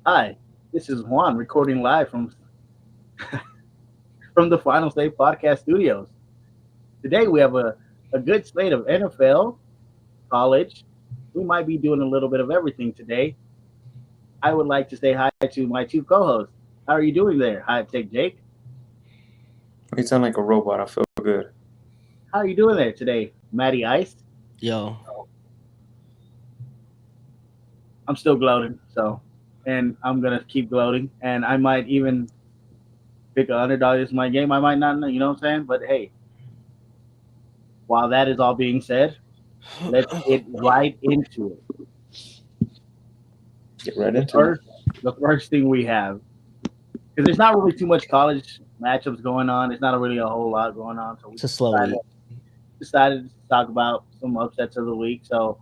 Hi, this is Juan recording live from the Final State Podcast Studios. Today we have a good slate of NFL, college. We might be doing a little bit of everything today. I would like to say hi to my two co-hosts. How are you doing there? Hi, take Jake. You sound like a robot. I feel good. How are you doing there today, Matty Ice? Yo, I'm still gloating, and I'm gonna keep gloating, and I might even pick a underdog. This is my game. I might not know, you know what I'm saying? But hey, while that is all being said, let's get right into it. Get right The into it. first, the first thing we have, because there's not really too much college matchups going on. There's not really a whole lot going on, so we it's a slow decided week. decided to talk about some upsets of the week. So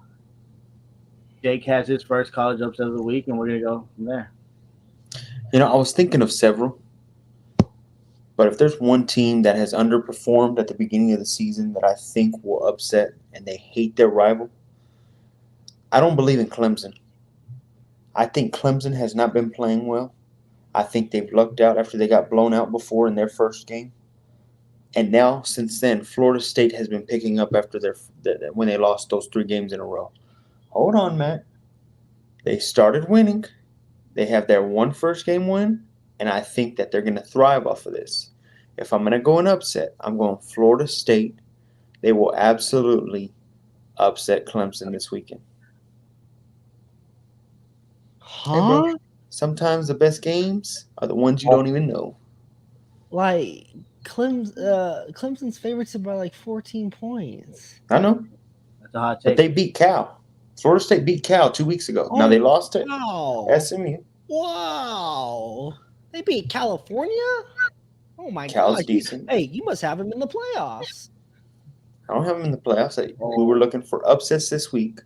Jake has his first college upset of the week, and we're gonna go from there. I was thinking of several, but if there's one team that has underperformed at the beginning of the season that I think will upset and they hate their rival, I don't believe in Clemson. I think Clemson has not been playing well. I think they've lucked out after they got blown out before in their first game. And now, since then, Florida State has been picking up after when they lost those 3 games in a row. Hold on, Matt. They started winning. They have their one first game win, and I think that they're going to thrive off of this. If I'm going to go an upset, I'm going Florida State. They will absolutely upset Clemson this weekend. Hey, bro. Huh? Sometimes the best games are the ones you don't even know. Like Clemson's favorites by like 14 points. I know, That's a hot but take. they beat Cal. Florida State beat Cal 2 weeks ago. Now they Oh lost to wow. SMU. Wow. They beat California? Oh my Cal's gosh. decent. Hey, you must have them in the playoffs. I don't have them in the playoffs. We Oh, were looking for upsets this week.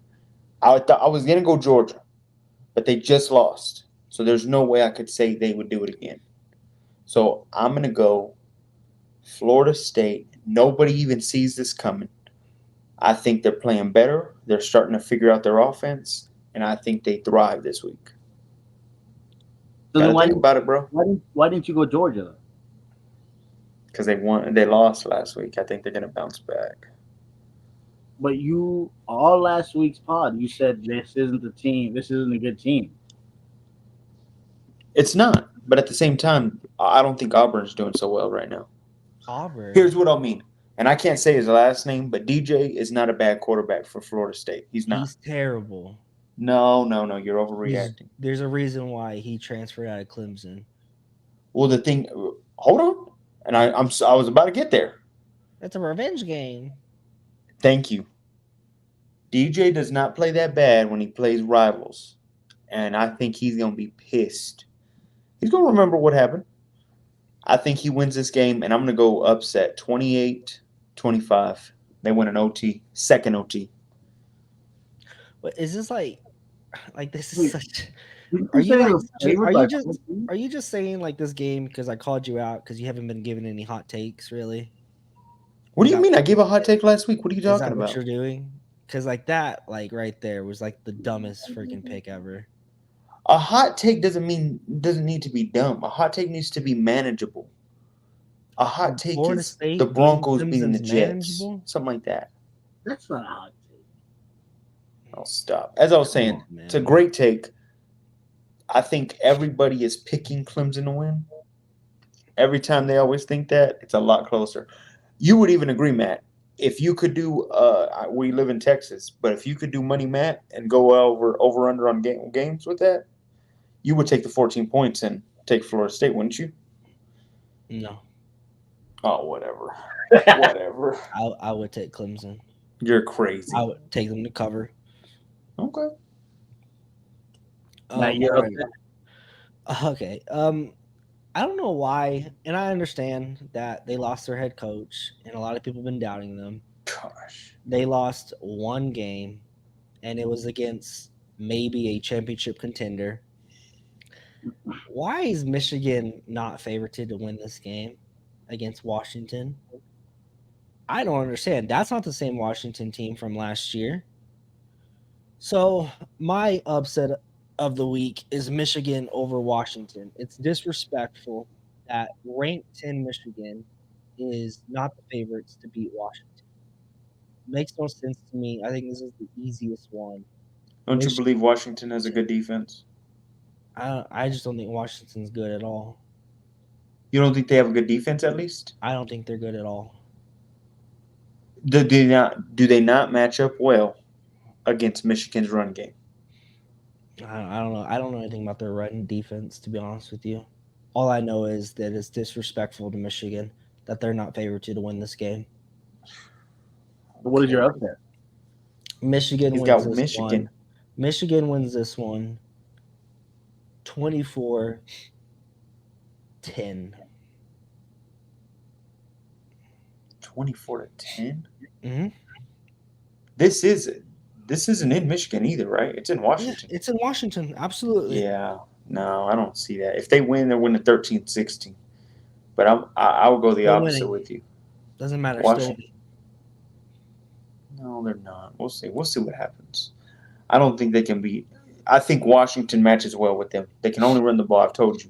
I thought I was going to go Georgia, but they just lost. So there's no way I could say they would do it again. So I'm going to go Florida State. Nobody even sees this coming. I think they're playing better. They're starting to figure out their offense, and I think they thrive this week. so Got then to think about it, bro. why didn't you go Georgia? Though? Because they lost last week. I think they're going to bounce back. But you all last week's pod, you said this isn't the team. This isn't a good team. It's not, but at the same time, I don't think Auburn's doing so well right now. Auburn. Here's what I mean. And I can't say his last name, but DJ is not a bad quarterback for Florida State. He's not. He's terrible. No. You're overreacting. There's a reason why he transferred out of Clemson. Well, the thing. Hold on. And I was about to get there. That's a revenge game. Thank you. DJ does not play that bad when he plays rivals, and I think he's gonna be pissed. He's gonna remember what happened. I think he wins this game, and I'm gonna go upset 28-25. They win an OT, second OT. But is this like this is Wait, such didn't are you you say they like were favored are by you just 14? are you just saying like this game because I called you out because you haven't been given any hot takes really? What do Is you that mean? I gave a hot take last week. What are you is talking that what about? you're doing? Because like that like right there was like the dumbest freaking pick ever. A hot take doesn't need to be dumb. A hot take needs to be manageable. A hot take Florida is the State beating Broncos beating the Clemson's Jets, manageable. something like that. That's not a hot take. I'll stop. As I was Come saying, on, it's a man. great take. I think everybody is picking Clemson to win. Every time they always think that, it's a lot closer. You would even agree, Matt. If you could do, we live in Texas, but if you could do Money Matt and go over under on games with that, you would take the 14 points and take Florida State, wouldn't you? No, Oh, whatever. I would take Clemson. You're I crazy. would take them to cover. Okay. Matt, All you're right. upset. Okay. I don't know why, and I understand that they lost their head coach, and a lot of people have been doubting them. Gosh. They lost one game, and it was against maybe a championship contender. Why is Michigan not favorited to win this game against Washington? I don't understand. That's not the same Washington team from last year. So my upset. of the week is Michigan over Washington. It's disrespectful that ranked 10 Michigan is not the favorites to beat Washington. Makes no sense to me. I think this is the easiest one. Don't you Michigan- believe Washington has a good defense? I just don't think Washington's good at all. You don't think they have a good defense at least? I don't think they're good at all. Do they not match up well against Michigan's run game? I don't know. I don't know anything about their run defense, to be honest with you. All I know is that it's disrespectful to Michigan that they're not favored to win this game. What is your upset? Michigan He's wins got this Michigan. one. Michigan wins this one 24-10. 24-10. Mhm. This isn't in Michigan either, right? It's in Yeah, Washington. it's in Washington. Absolutely. Yeah. No, I don't see that. If they win, they're winning 13-16. But I will go the They're opposite winning. with you. Doesn't matter. Washington. No, they're not. We'll see. We'll see what happens. I don't think they can beat. I think Washington matches well with them. They can only run the ball. I've told you.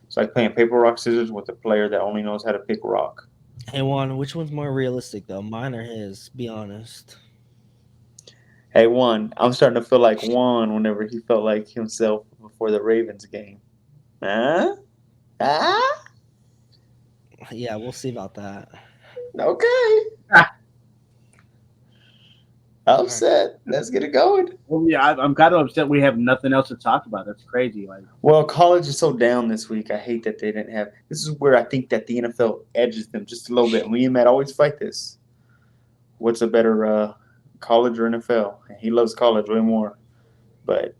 It's like playing paper, rock, scissors with a player that only knows how to pick rock. Hey Juan, which one's more realistic though? Mine or his? Be honest. Hey, Juan, I'm starting to feel like Juan whenever he felt like himself before the Ravens game. Huh? Ah? Yeah, we'll see about that. Okay. Upset. Let's get it going. Well, yeah, I'm kind of upset we have nothing else to talk about. That's crazy. Like, Well, college is so down this week. I hate that they didn't have. This is where I think that the NFL edges them just a little bit. Me and Matt always fight this. What's a better college or NFL? He loves college way more. But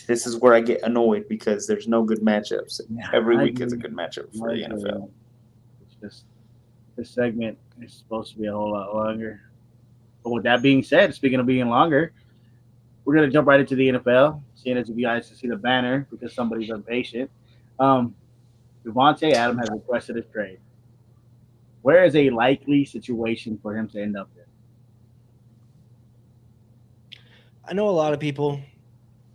this is where I get annoyed because there's no good matchups. Every week is a good matchup for the NFL. It's just this segment is supposed to be a whole lot longer. But with that being said, speaking of being longer, we're gonna jump right into the NFL. Seeing as you guys can see the banner because somebody's impatient. Devontae Adams has requested a trade. Where is a likely situation for him to end up in? I know a lot of people,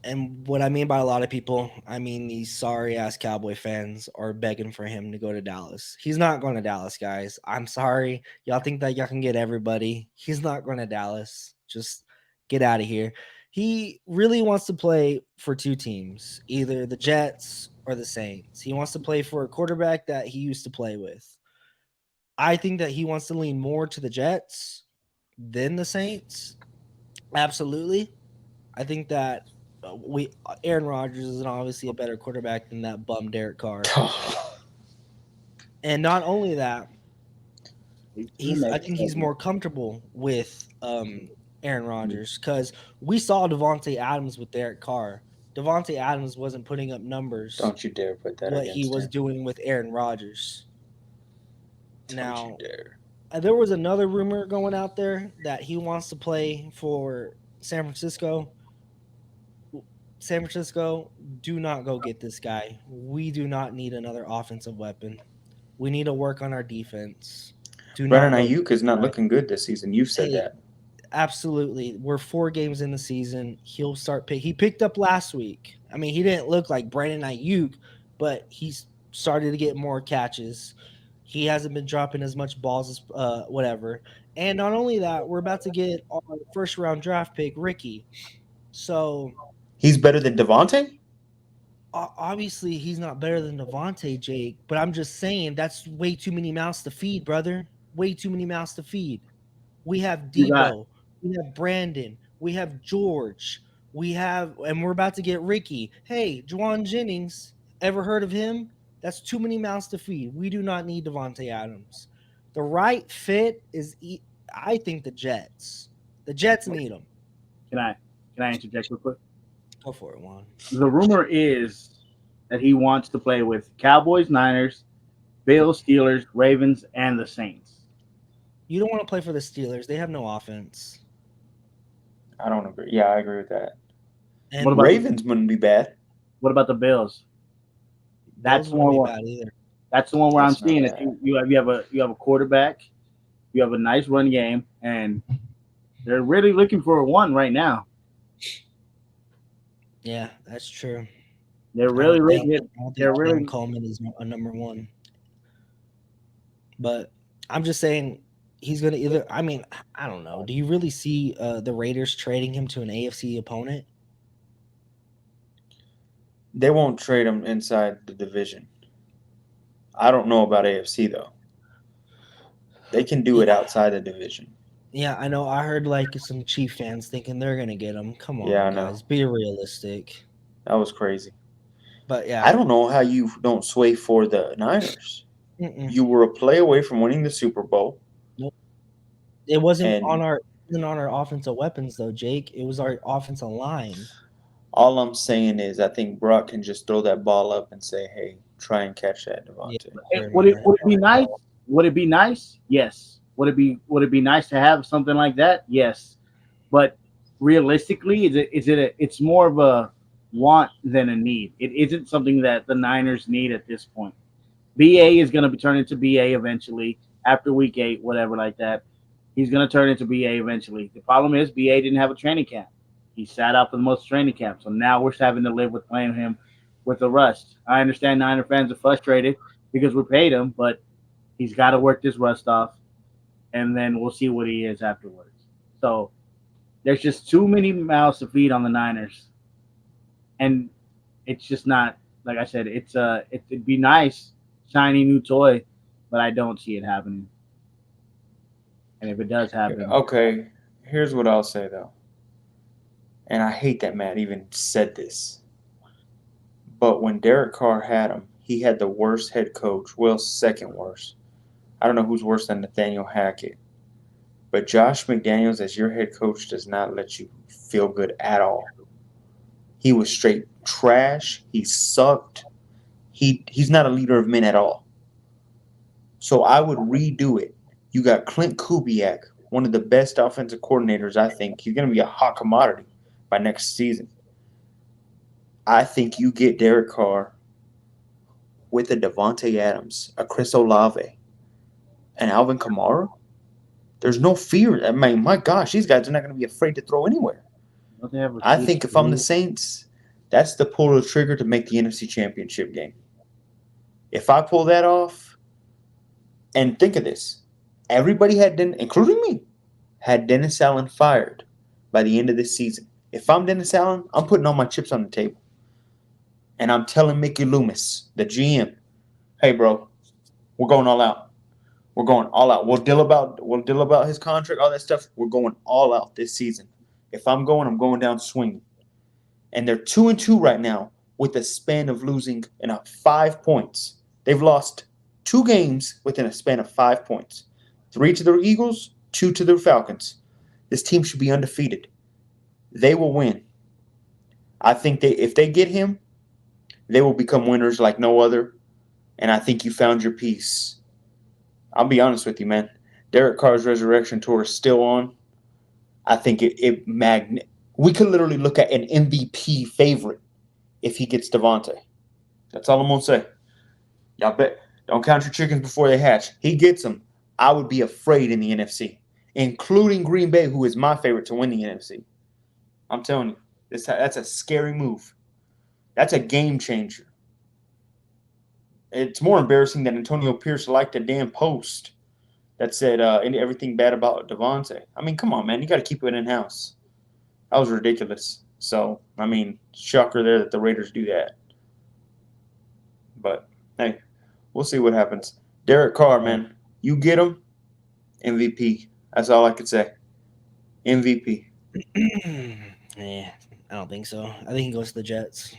and what I mean by a lot of people, I mean these sorry ass Cowboy fans are begging for him to go to Dallas. He's not going to Dallas, guys. I'm sorry. Y'all think that y'all can get everybody. He's not going to Dallas. Just get out of here. He really wants to play for two teams, either the Jets or the Saints. He wants to play for a quarterback that he used to play with. I think that he wants to lean more to the Jets than the Saints. Absolutely. I think that Aaron Rodgers is obviously a better quarterback than that bum Derek Carr. And not only that, I think he's more comfortable with Aaron Rodgers because we saw Devontae Adams with Derek Carr. Devontae Adams wasn't putting up numbers Don't you dare put that what against he was him. doing with Aaron Rodgers. Don't you dare. There was another rumor going out there that he wants to play for San Francisco. San Francisco, do not go get this guy. We do not need another offensive weapon. We need to work on our defense. Brandon Ayuk is not looking good this season. You've said that. Absolutely. We're 4 games in the season. He'll start He picked up last week. I mean, he didn't look like Brandon Ayuk, but he's started to get more catches. He hasn't been dropping as much balls as whatever. And not only that, we're about to get our first-round draft pick, Ricky. So he's better than Devontae? Obviously, he's not better than Devontae, Jake, but I'm just saying that's way too many mouths to feed, brother. Way too many mouths to feed. We have Debo, we have Brandon, we have George, and we're about to get Ricky. Hey, Juwan Jennings, ever heard of him? That's too many mouths to feed. We do not need Devontae Adams. The right fit is, I think, the Jets. The Jets need him. Can I interject real quick? Go for it, Juan. The rumor is that he wants to play with Cowboys, Niners, Bills, Steelers, Ravens, and the Saints. You don't want to play for the Steelers. They have no offense. I don't agree. Yeah, I agree with that. And what about Ravens wouldn't be bad. What about the Bills? That's one where bad either. That's the one where I'm seeing it. You have a quarterback, you have a nice run game, and they're really looking for one right now. Yeah, that's true. They're I really, don't really think good. I don't They're think Cam really Coleman is a number one. But I'm just saying he's gonna either. I mean, I don't know. Do you really see the Raiders trading him to an AFC opponent? They won't trade him inside the division. I don't know about AFC though. They can do it Yeah, outside the division. yeah. I know. I heard like some Chief fans thinking they're gonna get him. Come Yeah, on, I know. guys, be realistic. That was crazy. But I yeah, don't know how you don't sway for the Niners. mm-mm, You were a play away from winning the Super Bowl, nope. It wasn't on and our offensive weapons though, Jake. It was our offensive line. all I'm saying is I think Brock can just throw that ball up and say, "Hey, try and catch that, Yeah, Devontae." sure, man. would it be nice? Would it be nice? Yes. Would it be nice to have something like that? Yes. But realistically, it's more of a want than a need. It isn't something that the Niners need at this point. BA is going to be turned into BA eventually after week 8, whatever like that. He's going to turn into BA eventually. The problem is BA didn't have a training camp. He sat out for the most training camp. So now we're having to live with playing him with the rust. I understand Niner fans are frustrated because we paid him, but he's got to work this rust off, and then we'll see what he is afterwards. So there's just too many mouths to feed on the Niners, and it's just not like I said. It'd be nice, shiny new toy, but I don't see it happening. And if it does happen, Okay, here's what I'll say though, and I hate that Matt even said this, but when Derek Carr had him, he had the worst head coach. Well, second worst. I don't know who's worse than Nathaniel Hackett. But Josh McDaniels as your head coach does not let you feel good at all. He was straight trash. He sucked. He's not a leader of men at all. So I would redo it. You got Clint Kubiak, one of the best offensive coordinators, I think. He's going to be a hot commodity by next season. I think you get Derek Carr with a Devontae Adams, a Chris Olave, and Alvin Kamara. There's no fear. I mean, my gosh, these guys are not going to be afraid to throw anywhere. don't they have I receivers? think if I'm the Saints, that's the pull of the trigger to make the NFC Championship game. If I pull that off, and think of this, everybody including me, had Dennis Allen fired by the end of this season. If I'm Dennis Allen, I'm putting all my chips on the table. And I'm telling Mickey Loomis, the GM, hey, bro, we're going all out. We're going all out. We'll deal about his contract, all that stuff. We're going all out this season. If I'm going down swinging. And they're 2-2 right now with a span of losing in 5 points. They've lost 2 games within a span of 5 points. 3 to the Eagles, 2 to the Falcons. This team should be undefeated. They will win. I think if they get him, they will become winners like no other. And I think you found your piece. I'll be honest with you, man. Derek Carr's resurrection tour is still on. I think we could literally look at an MVP favorite if he gets Devontae. That's all I'm going to say. Y'all bet. Don't count your chickens before they hatch. He gets them. I would be afraid in the NFC, including Green Bay, who is my favorite to win the NFC. I'm telling you, that's a scary move. That's a game changer. It's more embarrassing that Antonio Pierce liked a damn post that said everything bad about Devontae. I mean, come on, man. You got to keep it in-house. That was ridiculous. So, I mean, shocker there that the Raiders do that. But, hey, we'll see what happens. Derek Carr, man, you get him, MVP. That's all I could say. MVP. Yeah, I don't think so. I think he goes to the Jets.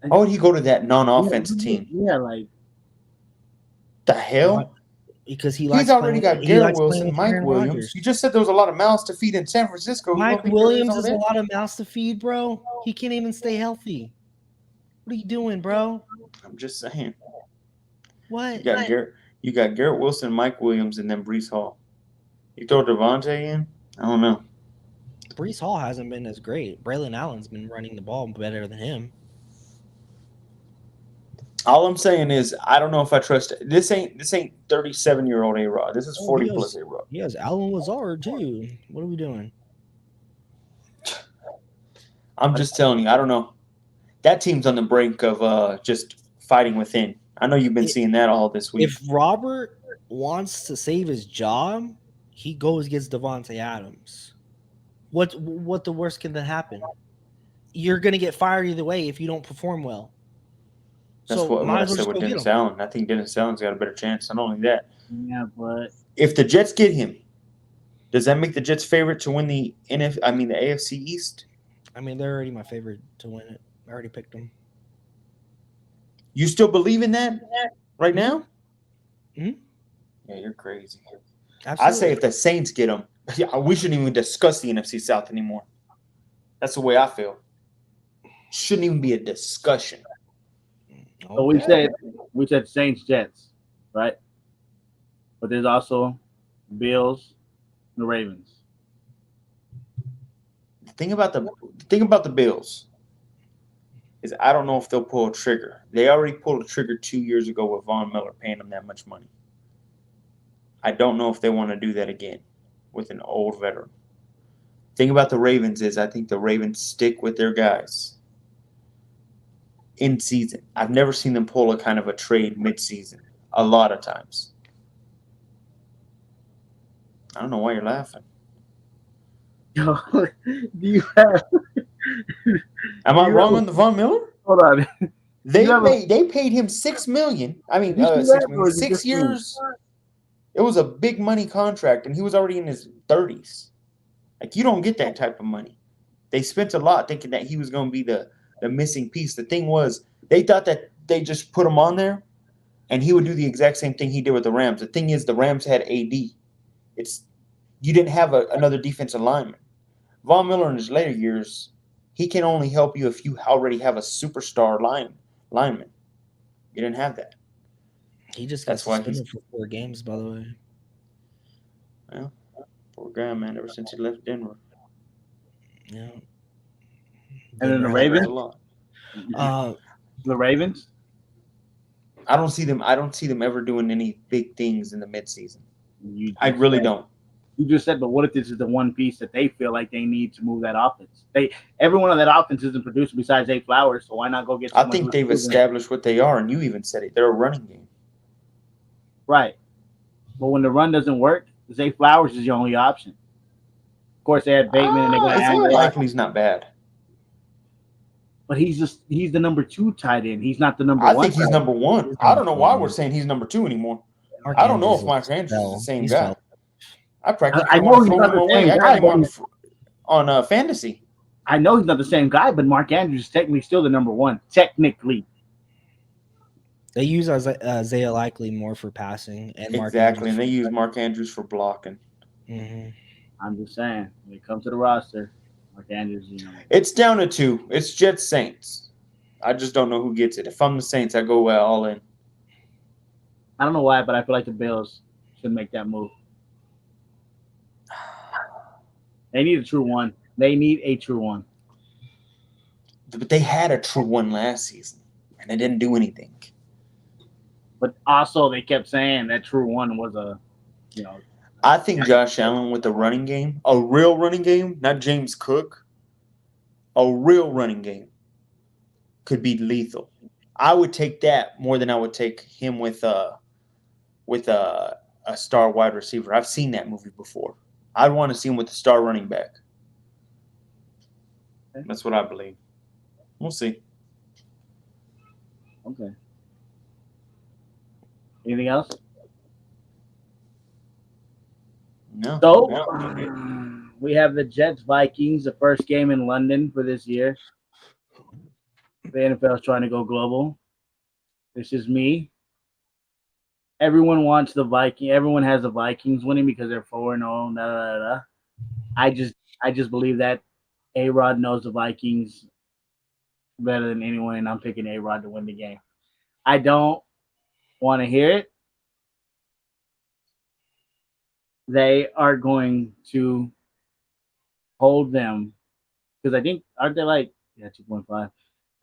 How would he go to that non-offense team? Yeah, like The hell? Because he likes He's already playing, got he Garrett likes playing Wilson, with Mike Aaron Williams. Rodgers. You just said there was a lot of mouths to feed in San Francisco. Mike Williams is a lot of mouths to feed, bro. He can't even stay healthy. What are you doing, bro? I'm just saying. What? You got Garrett Wilson, Mike Williams, and then Breece Hall. You throw Devontae in? I don't know. Breece Hall hasn't been as great. Braylon Allen's been running the ball better than him. All I'm saying is I don't know if I trust it. This ain't 37-year-old A-Rod. This is 40-plus A-Rod. He has Allen Lazard too. What are we doing? I'm just telling you, I don't know. That team's on the brink of just fighting within. I know you've been seeing that all this week. If Robert wants to save his job, he goes gets Devontae Adams. What the worst can that happen? You're gonna get fired either way if you don't perform well. That's So what might I as well said just with go get Dennis him. Allen. I think Dennis Allen's got a better chance. Not only that, Yeah, but if the Jets get him, does that make the Jets favorite to win the the AFC East? I mean, they're already my favorite to win it. I already picked them. You still believe in that right now? Mhm. Yeah, you're crazy. Absolutely. I say if the Saints get them, we shouldn't even discuss the NFC South anymore. That's the way I feel. Shouldn't even be a discussion. so we said Saints Jets, right? But there's also Bills, and the Ravens. The thing about the Bills is I don't know if they'll pull a trigger. They already pulled a trigger 2 years ago with Von Miller paying them that much money. I don't know if they want to do that again with an old veteran. Thing about the Ravens is I think the Ravens stick with their guys in season. I've never seen them pull a kind of a trade mid-season. A lot of times. I don't know why you're laughing. Do you have? Am I wrong on the Von Miller? Hold on. They paid him $6 million. I mean, Did you see that, or is it 6 just me? years. It was a big money contract, and he was already in his 30s. Like, you don't get that type of money. They spent a lot thinking that he was going to be the missing piece. The thing was, they thought that they just put him on there, and he would do the exact same thing he did with the Rams. The thing is, the Rams had AD. You didn't have another defensive lineman. Von Miller in his later years, he can only help you if you already have a superstar lineman. You didn't have that. He just got suspended for 4 games, by the way. Well, poor guy, man. Ever since he left Denver. Yeah. And then the Ravens. The Ravens. I don't see them ever doing any big things in the midseason. I really don't. You just said, but what if this is the one piece that they feel like they need to move that offense? Everyone on that offense isn't produced besides Zay Flowers, so why not go get? I think they've established what they are, and you even said it. They're a running game, right? But when the run doesn't work, Zay Flowers is your only option. Of course, they had Bateman, and they got Isaiah Likely's not bad, but he's the number 2 tight end. He's not the number 1. I think he's number 1. I don't know why we're saying he's number 2 anymore. I don't know if Mark Andrews is the same guy. I practically want to throw him away. I got him on fantasy. I know he's not the same guy, but Mark Andrews is technically still the number 1. Technically. They use Isaiah Likely more for passing. And exactly, and they use Mark Andrews for blocking. Mm-hmm. I'm just saying, when it comes to the roster, Mark Andrews, It's down to 2. It's Jets Saints. I just don't know who gets it. If I'm the Saints, I go all in. I don't know why, but I feel like the Bills should make that move. They need a true one. They need a true one. But they had a true one last season, and they didn't do anything. But also, they kept saying that true one was I think Josh Allen with a running game, a real running game, not James Cook, a real running game could be lethal. I would take that more than I would take him with a star wide receiver. I've seen that movie before. I'd want to see him with a star running back. Okay. That's what I believe. We'll see. Okay. Anything else? No. So, we have the Jets-Vikings, the first game in London for this year. The NFL is trying to go global. This is me. Everyone wants the Vikings. Everyone has the Vikings winning because they're 4-0. I just believe that A-Rod knows the Vikings better than anyone, and I'm picking A-Rod to win the game. I don't want to hear it. They are going to hold them because I think aren't they 2.5?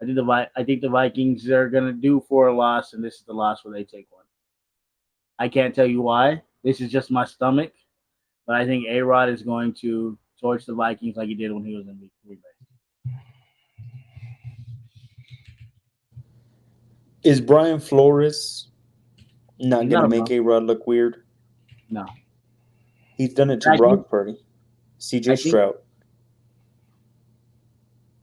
I think the Vikings are gonna do for a loss, and this is the loss where they take one. I can't tell you why. This is just my stomach, but I think A-Rod is going to torch the Vikings like he did when he was in Green Bay. Is Brian Flores not He's going not to a make bum. A-Rod look weird? No. He's done it to I think- Brock Purdy, I C.J. think- Stroud.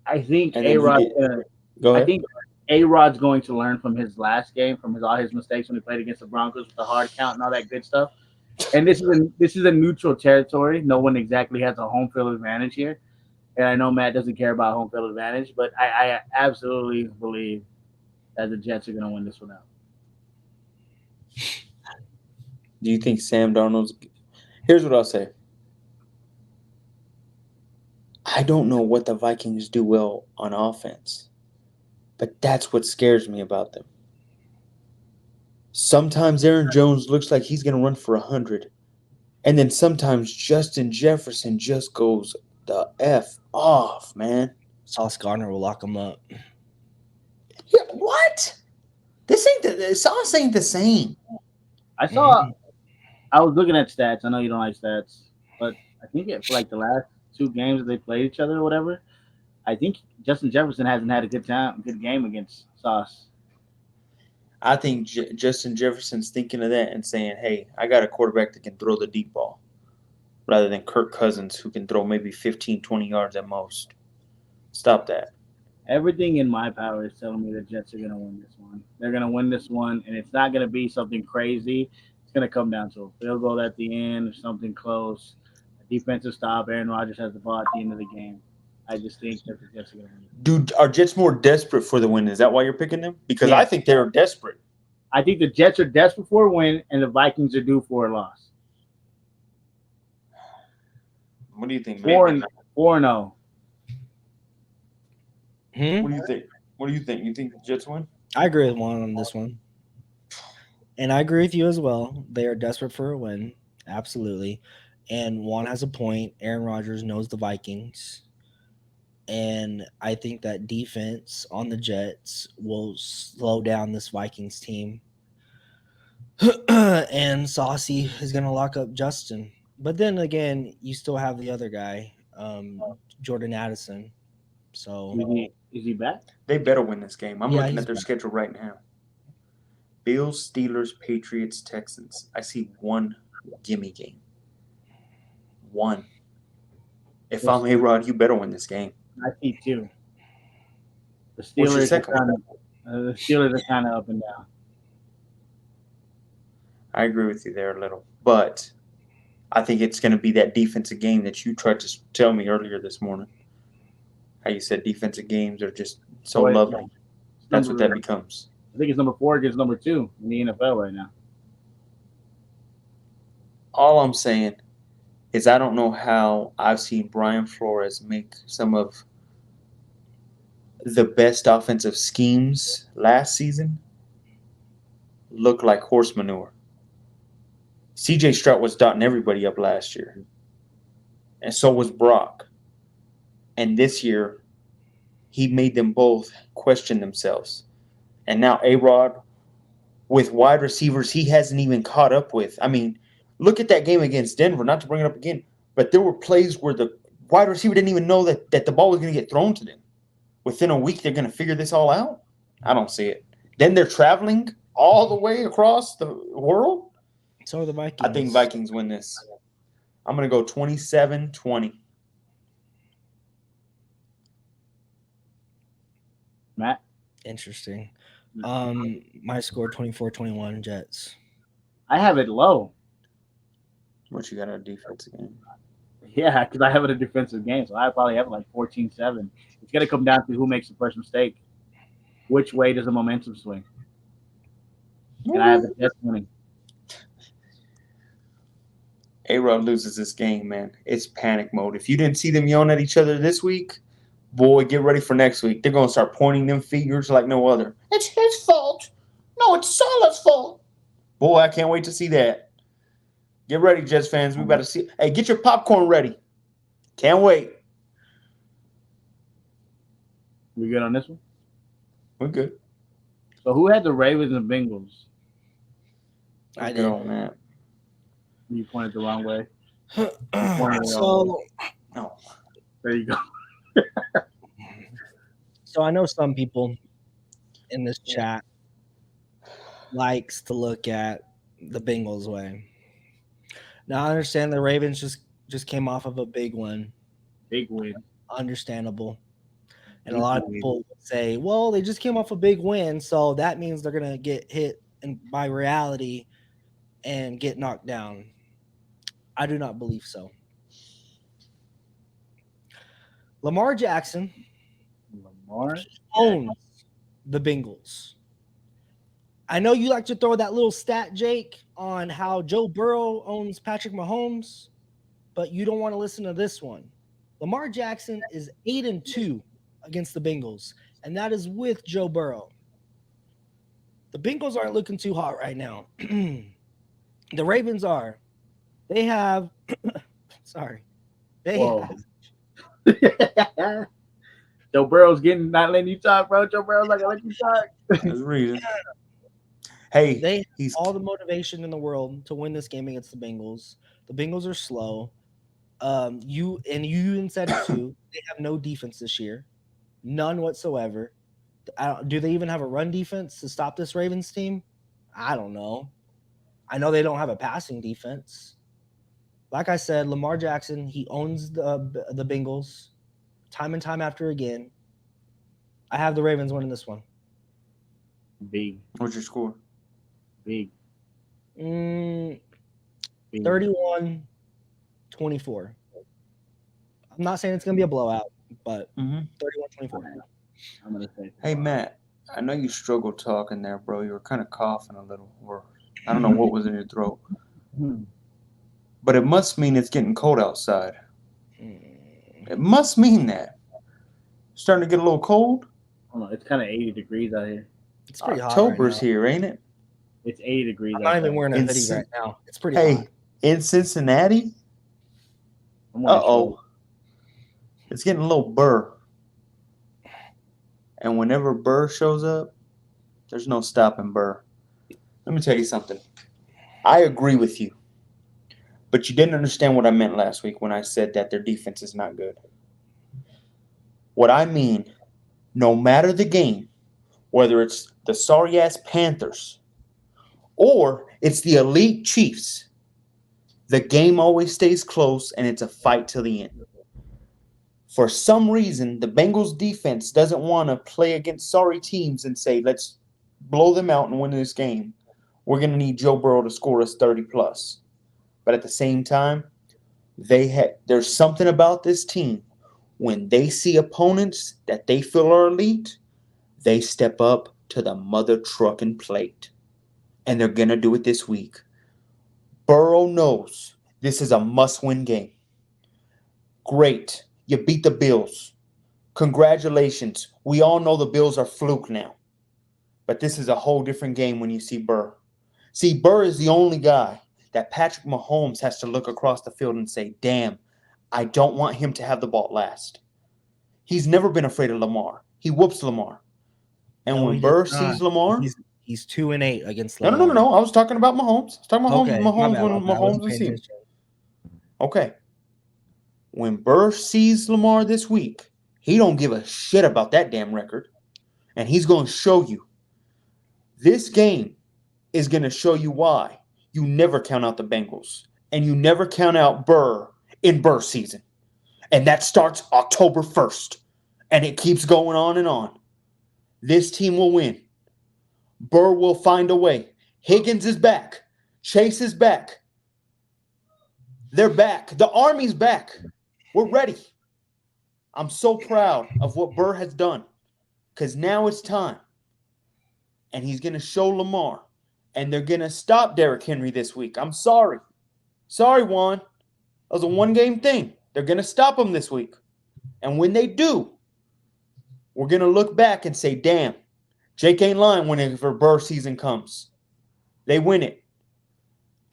I think And then A-Rod's he did- gonna. Go I ahead. think A-Rod's going to learn from his last game, from all his mistakes when he played against the Broncos with the hard count and all that good stuff. And this is a neutral territory. No one exactly has a home field advantage here. And I know Matt doesn't care about home field advantage, but I absolutely believe that the Jets are going to win this one out. Do you think Sam Darnold's – here's what I'll say. I don't know what the Vikings do well on offense, but that's what scares me about them. Sometimes Aaron Jones looks like he's going to run for 100, and then sometimes Justin Jefferson just goes the F off, man. Sauce Gardner will lock him up. Yeah, what? This Sauce ain't the same. I saw. I was looking at stats. I know you don't like stats, but I think for like the last 2 games that they played each other or whatever, I think Justin Jefferson hasn't had a good game against Sauce. I think Justin Jefferson's thinking of that and saying, hey, I got a quarterback that can throw the deep ball rather than Kirk Cousins who can throw maybe 15, 20 yards at most. Stop that. Everything in my power is telling me the Jets are going to win this one. They're going to win this one, and it's not going to be something crazy. It's going to come down to a field goal at the end or something close. A defensive stop. Aaron Rodgers has the ball at the end of the game. I just think that the Jets are going to win. Dude, are Jets more desperate for the win? Is that why you're picking them? Because Yeah. I think they're desperate. I think the Jets are desperate for a win, and the Vikings are due for a loss. What do you think, 4-0. What do Hmm? you think? What do you think? You think the Jets win? I agree with Juan on this one. And I agree with you as well. They are desperate for a win. Absolutely. And Juan has a point. Aaron Rodgers knows the Vikings. And I think that defense on the Jets will slow down this Vikings team. And Saucy is going to lock up Justin. But then again, you still have the other guy, Jordan Addison. So Is he back? They better win this game. I'm Yeah, looking he's at their back. schedule right now. Bills, Steelers, Patriots, Texans. I see one gimme game. One. If I'm A-Rod, you better win this game. I see 2. The What's your Steelers are second one? kind of up and down. I agree with you there a little. But I think it's going to be that defensive game that you tried to tell me earlier this morning. How you said defensive games are just so Wait, lovely. That's what that becomes. I think it's number 4 against number 2 in the NFL right now. All I'm saying is I don't know how I've seen Brian Flores make some of the best offensive schemes last season look like horse manure. C.J. Stroud was dotting everybody up last year. And so was Brock. And this year, he made them both question themselves. And now A-Rod, with wide receivers he hasn't even caught up with. I mean, look at that game against Denver, not to bring it up again, but there were plays where the wide receiver didn't even know that the ball was going to get thrown to them. Within a week, they're going to figure this all out? I don't see it. Then they're traveling all the way across the world? So are the Vikings. I think Vikings win this. I'm going to go 27-20. Matt? Interesting. My score 24-21 Jets. I have it low. What you got on defense again? Yeah, because I have it a defensive game, so I probably have it like 14-7. It's going to come down to who makes the first mistake. Which way does the momentum swing? And I have the Jets winning. A-Rod loses this game, man. It's panic mode. If you didn't see them yelling at each other this week, boy, get ready for next week. They're going to start pointing them fingers like no other. It's his fault. No, it's Salah's fault. Boy, I can't wait to see that. Get ready, Jets fans. We better see. Hey, get your popcorn ready. Can't wait. We good on this one? We're good. So who had the Ravens and Bengals? I Good on that. You pointed the wrong way. So No. There you go. So I know some people in this chat likes to look at the Bengals way. Now I understand the Ravens just came off of a big one. Big win. Understandable. And a Big lot of win. people would say, well, they just came off a big win, so that means they're gonna get hit by reality and get knocked down. I do not believe so. Lamar Jackson Lamar. owns the Bengals. I know you like to throw that little stat, Jake, on how Joe Burrow owns Patrick Mahomes, but you don't want to listen to this one. Lamar Jackson is 8-2 against the Bengals, and that is with Joe Burrow. The Bengals aren't looking too hot right now. The Ravens are. They have sorry. They Whoa. have Joe Burrow's not letting you talk, bro. Joe Burrow's not gonna let you talk. There's a reason. Hey, they have he's all the motivation in the world to win this game against the Bengals. The Bengals are slow. You even said it too. They have no defense this year, none whatsoever. Do they even have a run defense to stop this Ravens team? I don't know. I know they don't have a passing defense. Like I said, Lamar Jackson, he owns the Bengals time and time after again. I have the Ravens winning this one. Big, what's your score? big, Mm, big. 31-24. I'm not saying it's going to be a blowout, but Mm-hmm. 31-24. I'm gonna say. Hey, Matt, I know you struggled talking there, bro. You were kind of coughing a little, or I don't know what was in your throat. But it must mean it's getting cold outside. It must mean that. Starting to get a little cold. I don't know. It's kind of 80 degrees out here. It's pretty October's hot right here, ain't it? It's 80 degrees. now. I'm not even outside. wearing a In hoodie Cin- right now. It's pretty Hey, hot. in Cincinnati? I'm wearing Uh-oh. It's getting a little burr. And whenever Burr shows up, there's no stopping Burr. Let me tell you something. I agree with you. But you didn't understand what I meant last week when I said that their defense is not good. What I mean, no matter the game, whether it's the sorry-ass Panthers or it's the elite Chiefs, the game always stays close and it's a fight till the end. For some reason, the Bengals defense doesn't want to play against sorry teams and say, let's blow them out and win this game. We're going to need Joe Burrow to score us 30 plus. But at the same time, there's something about this team. When they see opponents that they feel are elite, they step up to the mother trucking plate. And they're going to do it this week. Burrow knows this is a must-win game. Great. You beat the Bills. Congratulations. We all know the Bills are fluke now. But this is a whole different game when you see Burr. See, Burr is the only guy that Patrick Mahomes has to look across the field and say, damn, I don't want him to have the ball last. He's never been afraid of Lamar. He whoops Lamar. And No, when he Burr does not. sees Lamar... He's 2-8 against No, Lamar. no. I was talking about Mahomes. I was talking about Okay, my Mahomes bad, when my bad. I Mahomes wasn't was paying seeing. attention. Okay. When Burr sees Lamar this week, he don't give a shit about that damn record. And he's going to show you. This game is going to show you why you never count out the Bengals. And you never count out Burr in Burr season. And that starts October 1st. And it keeps going on and on. This team will win. Burr will find a way. Higgins is back. Chase is back. They're back. The Army's back. We're ready. I'm so proud of what Burr has done because now it's time. And he's going to show Lamar. And they're going to stop Derrick Henry this week. I'm sorry. Sorry, Juan. That was a one-game thing. They're going to stop him this week. And when they do, we're going to look back and say, damn, Jake ain't lying whenever Burr season comes. They win it.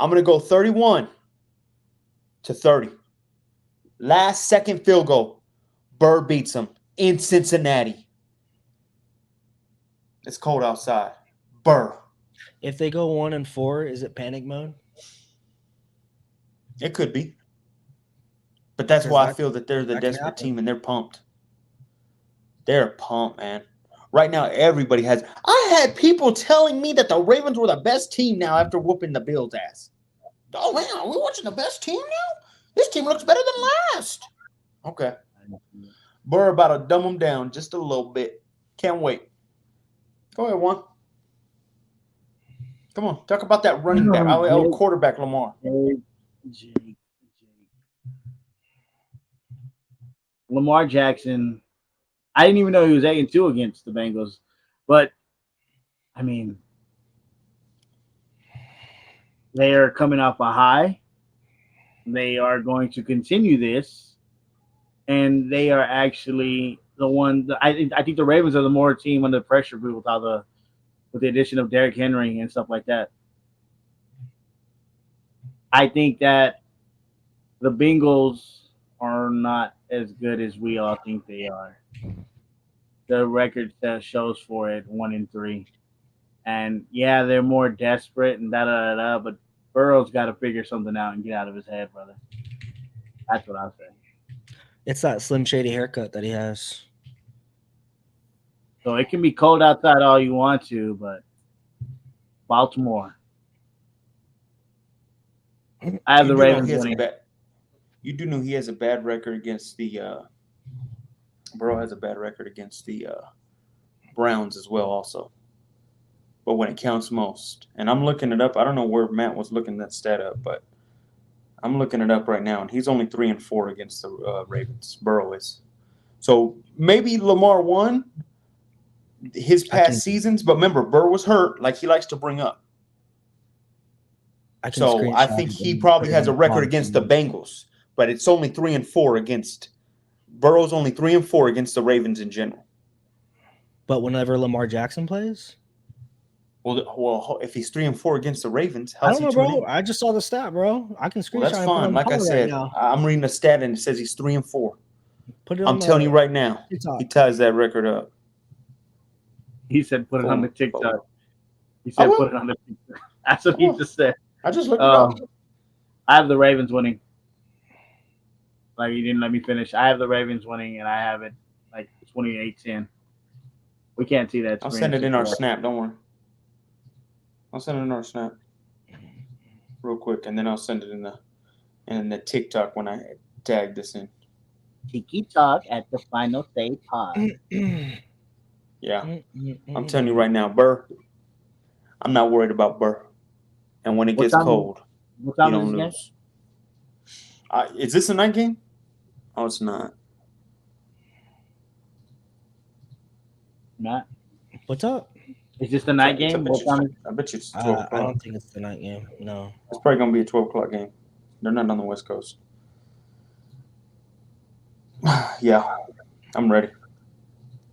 I'm going to go 31-30. Last second field goal. Burr beats them in Cincinnati. It's cold outside. Burr. If they go 1-4, is it panic mode? It could be. But that's Because why I that- feel that they're the that can desperate happen. team and they're pumped. They're pumped, man. Right now, everybody has. I had people telling me that the Ravens were the best team now after whooping the Bills' ass. Oh, man, are we watching the best team now? This team looks better than last. Okay. Burr about to dumb them down just a little bit. Can't wait. Go ahead, Juan. Come on. Talk about that running back. Quarterback, Lamar. Jake. Lamar Jackson. I didn't even know he was 8-2 against the Bengals, but I mean, they are coming off a high. They are going to continue this, and they are actually the one. I think the Ravens are the more team under pressure with the addition of Derrick Henry and stuff like that. I think that the Bengals are not as good as we all think they are. The record shows for it 1-3, and yeah, they're more desperate and but Burrow's got to figure something out and get out of his head, brother. That's what I'm saying. It's that Slim Shady haircut that he has. So it can be cold outside all you want to, but Baltimore. I have the Ravens winning. You do know he has a bad record against the Burrow has a bad record against the Browns as well also. But when it counts most, and I'm looking it up, I don't know where Matt was looking that stat up, but I'm looking it up right now, and he's only 3-4 against the Ravens. Burrow is. So maybe Lamar won his past seasons, but remember, Burrow was hurt, like he likes to bring up. So I think he probably has a record against the Bengals, but it's only 3-4 against Burrow's only 3-4 against the Ravens in general. But whenever Lamar Jackson plays, well, if he's 3-4 against the Ravens, I don't know, bro. I just saw the stat, bro. I can screenshot. Well, that's fine. Like I said, I'm reading the stat and it says he's 3-4. Put it. I'm telling you right now, he ties that record up. He said, "Put it on the TikTok." He said, "Put it on the TikTok." That's what he just said. I just looked it up. I have the Ravens winning. Like, you didn't let me finish. I have the Ravens winning, and I have it like 28-10. We can't see that. I'll send it in our snap. Don't worry. I'll send it in our snap real quick, and then I'll send it in the TikTok when I tag this in. Tiki Talk at the Final Say Pod. Yeah, I'm telling you right now, Burr. I'm not worried about Burr. And when it gets cold, you don't lose. Is this a night game? Oh, it's not. Not. What's up? Is this the night game? I bet you it's 12 o'clock. I don't think it's the night game. No. It's probably going to be a 12 o'clock game. They're not on the West Coast. Yeah, I'm ready.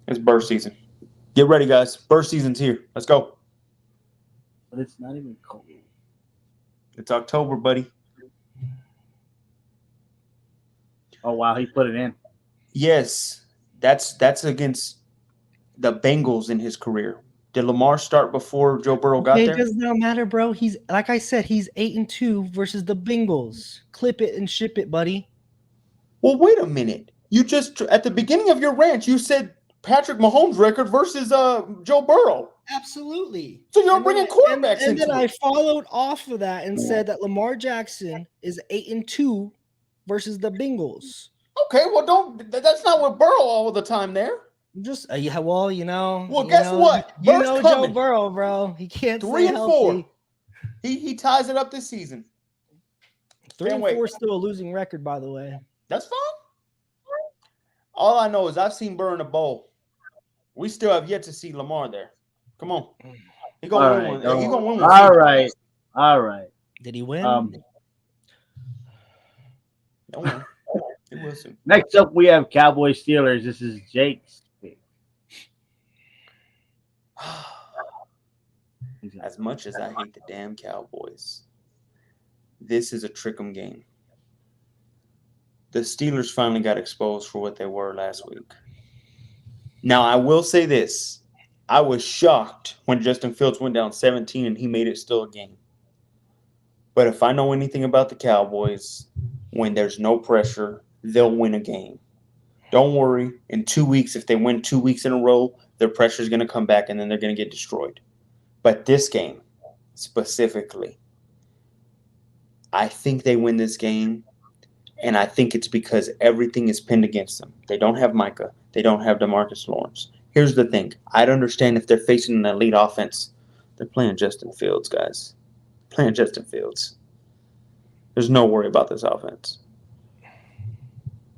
It's Burr season. Get ready, guys. Burr season's here. Let's go. But it's not even cold. It's October, buddy. Oh, wow. He put it in. Yes. That's against the Bengals in his career. Did Lamar start before Joe Burrow got there? It does not matter, bro. He's like I said, he's 8-2 versus the Bengals. Clip it and ship it, buddy. Well, wait a minute. You just at the beginning of your rant, you said Patrick Mahomes' record versus Joe Burrow. Absolutely. So you're bringing quarterbacks into it. And then I followed off of that and said that Lamar Jackson is 8-2 versus the Bengals. Okay, well, that's not with Burrow all the time there. Just well, you know. Well, guess what? You know Joe Burrow, bro. He can't 3-4. He ties it up this season. 3-4 is still a losing record, by the way. That's fine. All I know is I've seen Burrow in a bowl. We still have yet to see Lamar there. Come on. He's gonna win one. He's gonna win one. All right. Did he win? Don't worry. He will soon. Next up, we have Cowboys Steelers. This is Jake's pick. As much as I hate the damn Cowboys, this is a trick 'em game. The Steelers finally got exposed for what they were last week. Now, I will say this. I was shocked when Justin Fields went down 17 and he made it still a game. But if I know anything about the Cowboys, when there's no pressure, they'll win a game. Don't worry. In 2 weeks, if they win 2 weeks in a row, their pressure is going to come back and then they're going to get destroyed. But this game, specifically, I think they win this game, and I think it's because everything is pinned against them. They don't have Micah. They don't have DeMarcus Lawrence. Here's the thing. I'd understand if they're facing an elite offense. They're playing Justin Fields, guys. Playing Justin Fields. There's no worry about this offense.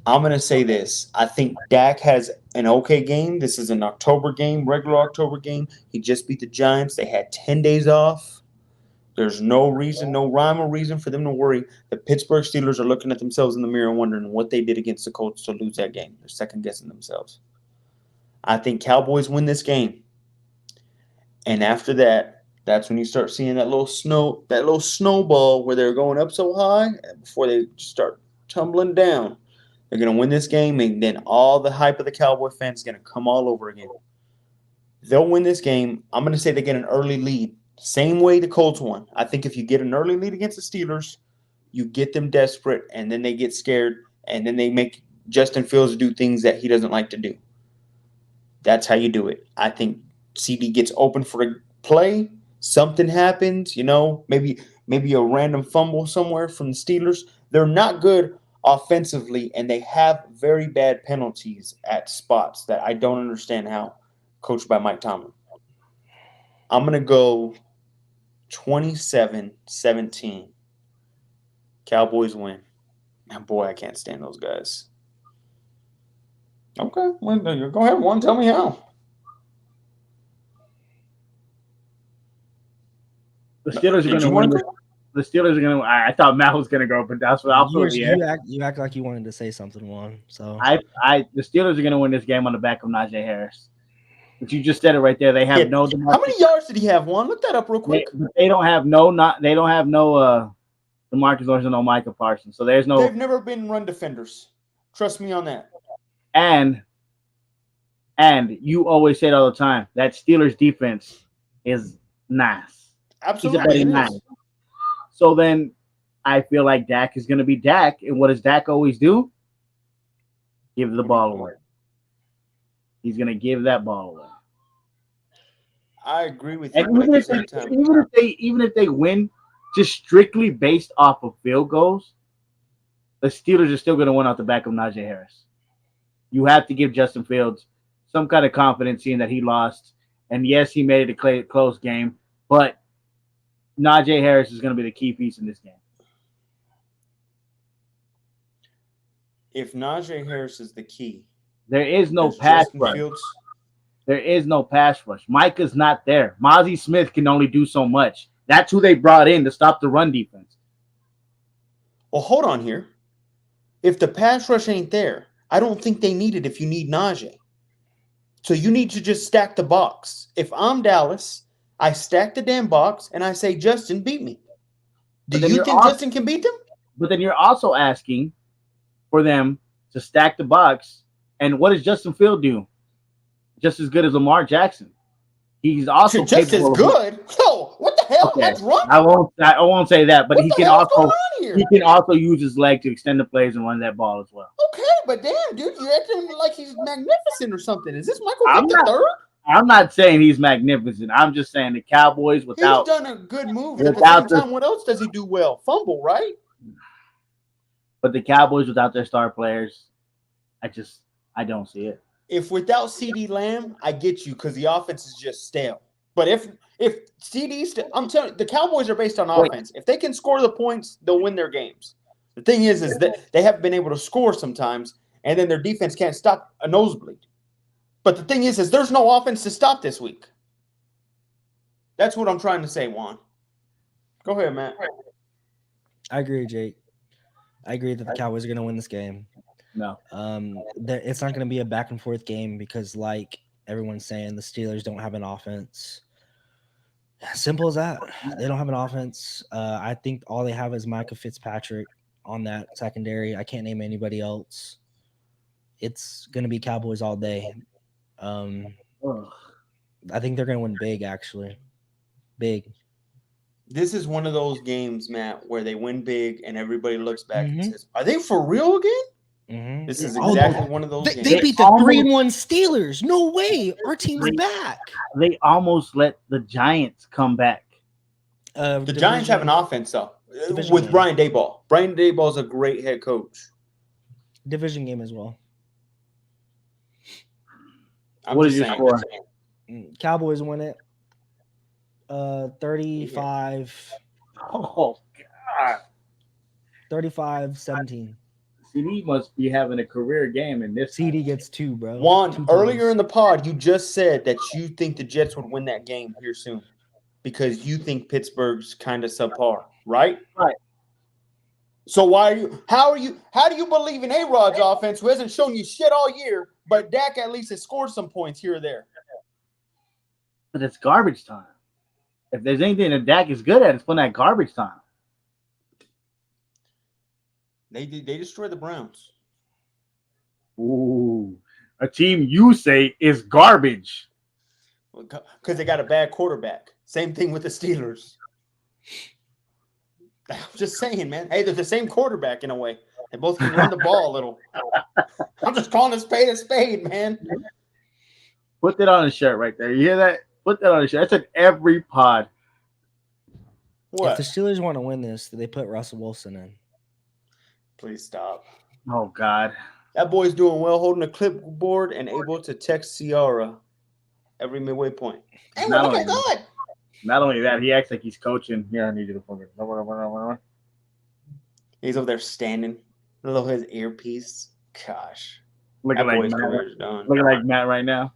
I'm going to say this. I think Dak has an okay game. This is an October game, regular October game. He just beat the Giants. They had 10 days off. There's no reason, no rhyme or reason for them to worry. The Pittsburgh Steelers are looking at themselves in the mirror and wondering what they did against the Colts to lose that game. They're second-guessing themselves. I think Cowboys win this game. And after that, that's when you start seeing that little snowball where they're going up so high before they start tumbling down. They're going to win this game, and then all the hype of the Cowboy fans is going to come all over again. They'll win this game. I'm going to say they get an early lead. Same way the Colts won. I think if you get an early lead against the Steelers, you get them desperate, and then they get scared, and then they make Justin Fields do things that he doesn't like to do. That's how you do it. I think CD gets open for a play. Something happens, maybe a random fumble somewhere from the Steelers. They're not good offensively, and they have very bad penalties at spots that I don't understand how, coached by Mike Tomlin. I'm going to go 27-17. Cowboys win. And boy, I can't stand those guys. Okay, well, go ahead, Juan. Tell me how. The Steelers are going to win. The Steelers are going to. I thought Matt was going to go, but that's what I'll put. You act like you wanted to say something, Juan. So the Steelers are going to win this game on the back of Najee Harris. But you just said it right there. They have no. How many yards did he have, Juan? Look that up real quick. They don't have no DeMarcus Lawrence and no Micah Parsons. So there's no. They've never been run defenders. Trust me on that. And you always say it all the time. That Steelers defense is nice. Absolutely. Nice. So then I feel like Dak is going to be Dak. And what does Dak always do? Give the ball away. He's going to give that ball away. I agree with you. Even if they win just strictly based off of field goals, the Steelers are still going to win off the back of Najee Harris. You have to give Justin Fields some kind of confidence seeing that he lost. And yes, he made it a close game, but Najee Harris is going to be the key piece in this game. If Najee Harris is the key, there is no pass rush. There is no pass rush. Micah's not there. Mozzie Smith can only do so much. That's who they brought in to stop the run defense. Well, hold on here. If the pass rush ain't there, I don't think they need it if you need Najee. So you need to just stack the box. If I'm Dallas, I stack the damn box and I say, Justin, beat me. Do you think Justin can beat them? But then you're also asking for them to stack the box. And what does Justin Field do? Just as good as Lamar Jackson. He's also just as good. Yo, what the hell? Okay. That's wrong. I won't say that, but he can also use his leg to extend the plays and run that ball as well. Okay, but damn, dude, you're acting like he's magnificent or something. Is this Michael Vick III? I'm not saying he's magnificent. I'm just saying the Cowboys he's done a good move. At the same time, what else does he do well? Fumble, right? But the Cowboys without their star players, I don't see it. If without CeeDee Lamb, I get you because the offense is just stale. But if CeeDee's, I'm telling you, the Cowboys are based on offense. If they can score the points, they'll win their games. The thing is that they haven't been able to score sometimes, and then their defense can't stop a nosebleed. But the thing is there's no offense to stop this week. That's what I'm trying to say, Juan. Go ahead, Matt. I agree, Jake. I agree that the Cowboys are going to win this game. No. It's not going to be a back and forth game because, like everyone's saying, the Steelers don't have an offense. Simple as that. They don't have an offense. I think all they have is Micah Fitzpatrick on that secondary. I can't name anybody else. It's going to be Cowboys all day. I think they're going to win big, actually. Big. This is one of those games, Matt, where they win big and everybody looks back and says, are they for real again? Mhm. This is Oh, exactly one of those They, games. they beat the almost- 3-1 Steelers. No way. Our team's They- back. They almost let the Giants come back. The Giants have an offense, though, Division with game. Brian Daboll. Brian Daboll is a great head coach. division game as well. I'm What just is your saying. score? Cowboys win it. 35 Oh God! 35-17. CD must be having a career game in this. CD gets 2, bro. Juan, 2 earlier ties. in the pod, you just said that you think the Jets would win that game here soon because you think Pittsburgh's kind of subpar, right? Right. So how do you believe in A-Rod's offense who hasn't shown you shit all year, but Dak at least has scored some points here or there? But it's garbage time. If there's anything that Dak is good at, it's when that garbage time. They destroyed the Browns. Ooh, a team you say is garbage. Because they got a bad quarterback. Same thing with the Steelers. I'm just saying, man. Hey, they're the same quarterback in a way. They both can run the ball a little. I'm just calling a spade, man. Put that on a shirt right there. You hear that? Put that on a shirt. That's in every pod. What? If the Steelers want to win this, they put Russell Wilson in. Please stop. Oh God. That boy's doing well, holding a clipboard and able to text Ciara every midway point. Hey, Not we're looking only- good. Not only that, he acts like he's coaching. Here, I need you to focus. He's over there standing, little his earpiece. Gosh, Looking that like boy's Matt, career's done. looking like Matt right now.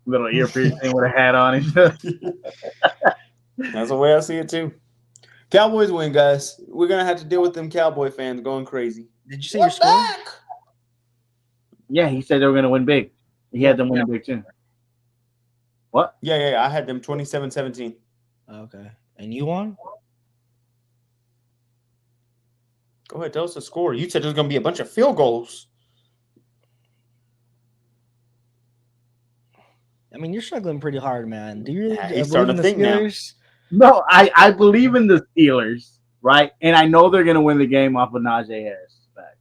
Little earpiece thing with a hat on. And stuff. That's the way I see it too. Cowboys win, guys. We're gonna have to deal with them Cowboy fans going crazy. Did you say your score? Yeah, he said they were going to win big. He had them winning big too. What? Yeah. I had them 27-17. Okay. And you won? Go ahead, tell us the score. You said there's gonna be a bunch of field goals. I mean, you're struggling pretty hard, man. Do you really Yeah, he's believe starting in to the think now. Steelers? No, I believe in the Steelers, right? And I know they're going to win the game off of Najee Harris. Back.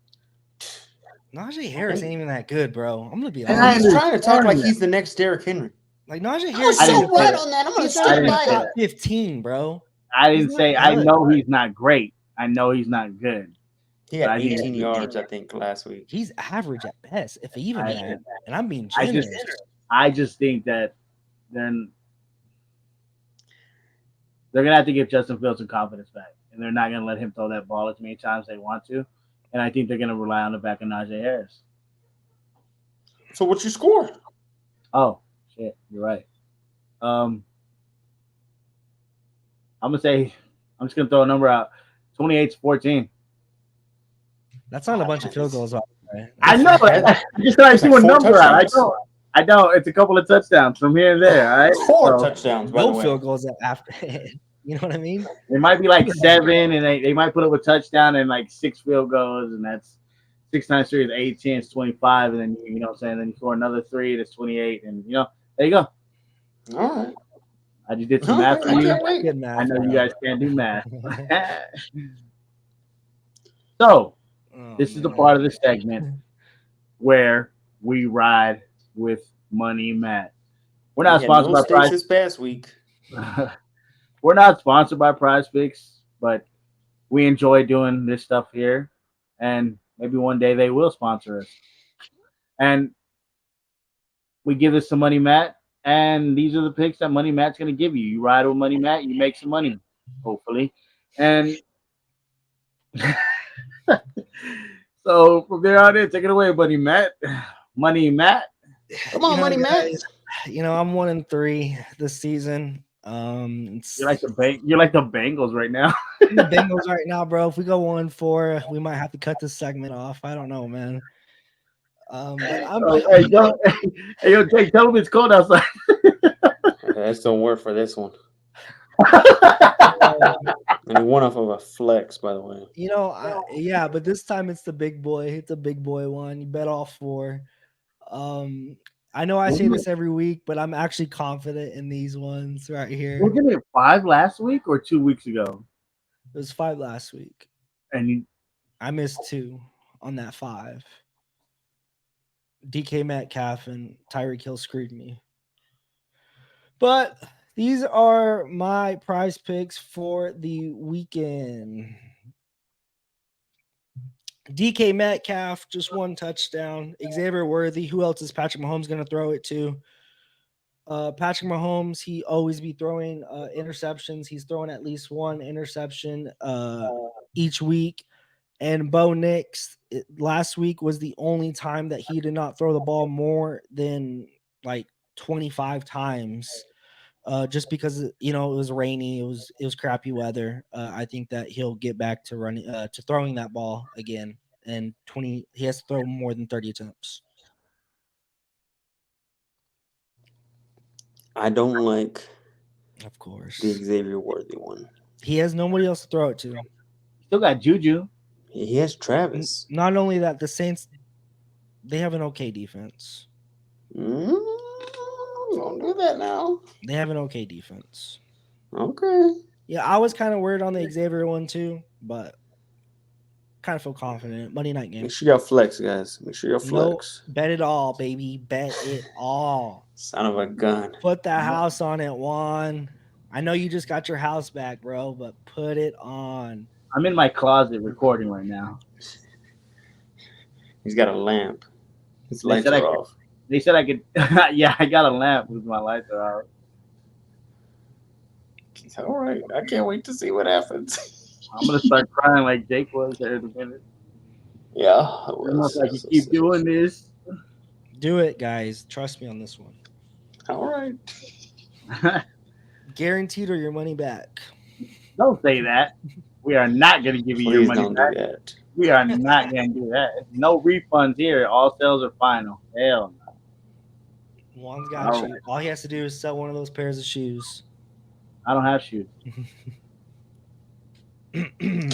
Najee Harris ain't even that good, bro. I'm gonna be And I honest. He's trying to talk like understand he's the next Derrick Henry. Like Najee I Harris, was I so didn't say right that. on that. I'm gonna he's stick not didn't even by say top that. 15, bro. I He's didn't not say I good. know he's not great. I know he's not good. He had I think- 18 yards, I think, last week. He's average at best, if even I- that. And I'm being I generous. just think that then they're gonna have to give Justin Fields some confidence back, and they're not gonna let him throw that ball as many times as they want to. And I think they're gonna rely on the back of Najee Harris. So what's your score? Oh shit, you're right. I'm just gonna throw a number out. 28-14. That's not a bunch of field goals. Right? I know. I just thought I It's threw like a 4 number out. touchdowns. I know. It's a couple of touchdowns from here and there. All right. 4 So, touchdowns, by the No way. field goals after. You know what I mean? it might be like 7, and they might put up a touchdown and like 6 field goals, and that's 6 times 3 is 18, it's 25, and then you know what I'm saying. Then you score another 3, that's 28, and there you go. All right. I just did some All math right, for you. I can't wait. Good math. I know you bro. guys can't do math. So Oh, this is the man. part of the segment where we ride with Money Matt. We're not We had sponsored no by stakes Prize. this past week. We're not sponsored by Prize Picks, but we enjoy doing this stuff here, and maybe one day they will sponsor us. And we give this to Money Matt, and these are the picks that Money Matt's going to give you. You ride with Money Matt, you make some money, hopefully. And so from there on in, take it away, Money Matt. Money Matt. Come on, Money Matt. guys, I'm 1-3 this season. It's You're like the Bengals right now. the Bengals right now, bro. If we go 1-4, we might have to cut this segment off. I don't know, man. But I'm Hey, yo, Jake, tell them it's cold outside. That don't work for this one. And he won off of a flex, by the way. yeah, but this time it's the big boy. It's a big boy one. You bet all 4. I know I say this every week, but I'm actually confident in these ones right here. We're giving it 5 last week or 2 weeks ago, It was 5 last week. and I missed 2 on that 5. DK Metcalf and Tyreek Hill screwed me. But these are my prize picks for the weekend. DK Metcalf, just one touchdown. Xavier Worthy. Who else is Patrick Mahomes going to throw it to? Patrick Mahomes, he always be throwing interceptions. He's throwing at least one interception each week. And Bo Nix, last week was the only time that he did not throw the ball more than like 25 times. Just because it was rainy, it was crappy weather. I think that he'll get back to running to throwing that ball again. And he has to throw more than 30 attempts. I don't like, of course, the Xavier Worthy one. He has nobody else to throw it to. Still got Juju. He has Travis. Not only that, the Saints, they have an okay defense. Don't do that now. They have an okay defense. Okay. Yeah, I was kind of worried on the Xavier one too, but kind of feel confident. Monday night game. Make sure y'all flex, guys. Make sure y'all flex. No, bet it all, baby. Bet it all. Son of a gun. Put the house on it, Juan. I know you just got your house back, bro, but put it on. I'm in my closet recording right now. He's got a lamp. His lights are off. They said I could. Yeah, I got a lamp with my lights are out. All right. I can't wait to see what happens. I'm going to start crying like Jake was there in a minute. Yeah. Almost like you keep doing this. Do it, guys. Trust me on this one. All right. Guaranteed or your money back. Don't say that. We are not going to give you your money don't back. Do that. We are not going to do that. No refunds here. All sales are final. Hell no. Juan's got you. All he has to do is sell one of those pairs of shoes. I don't have shoes.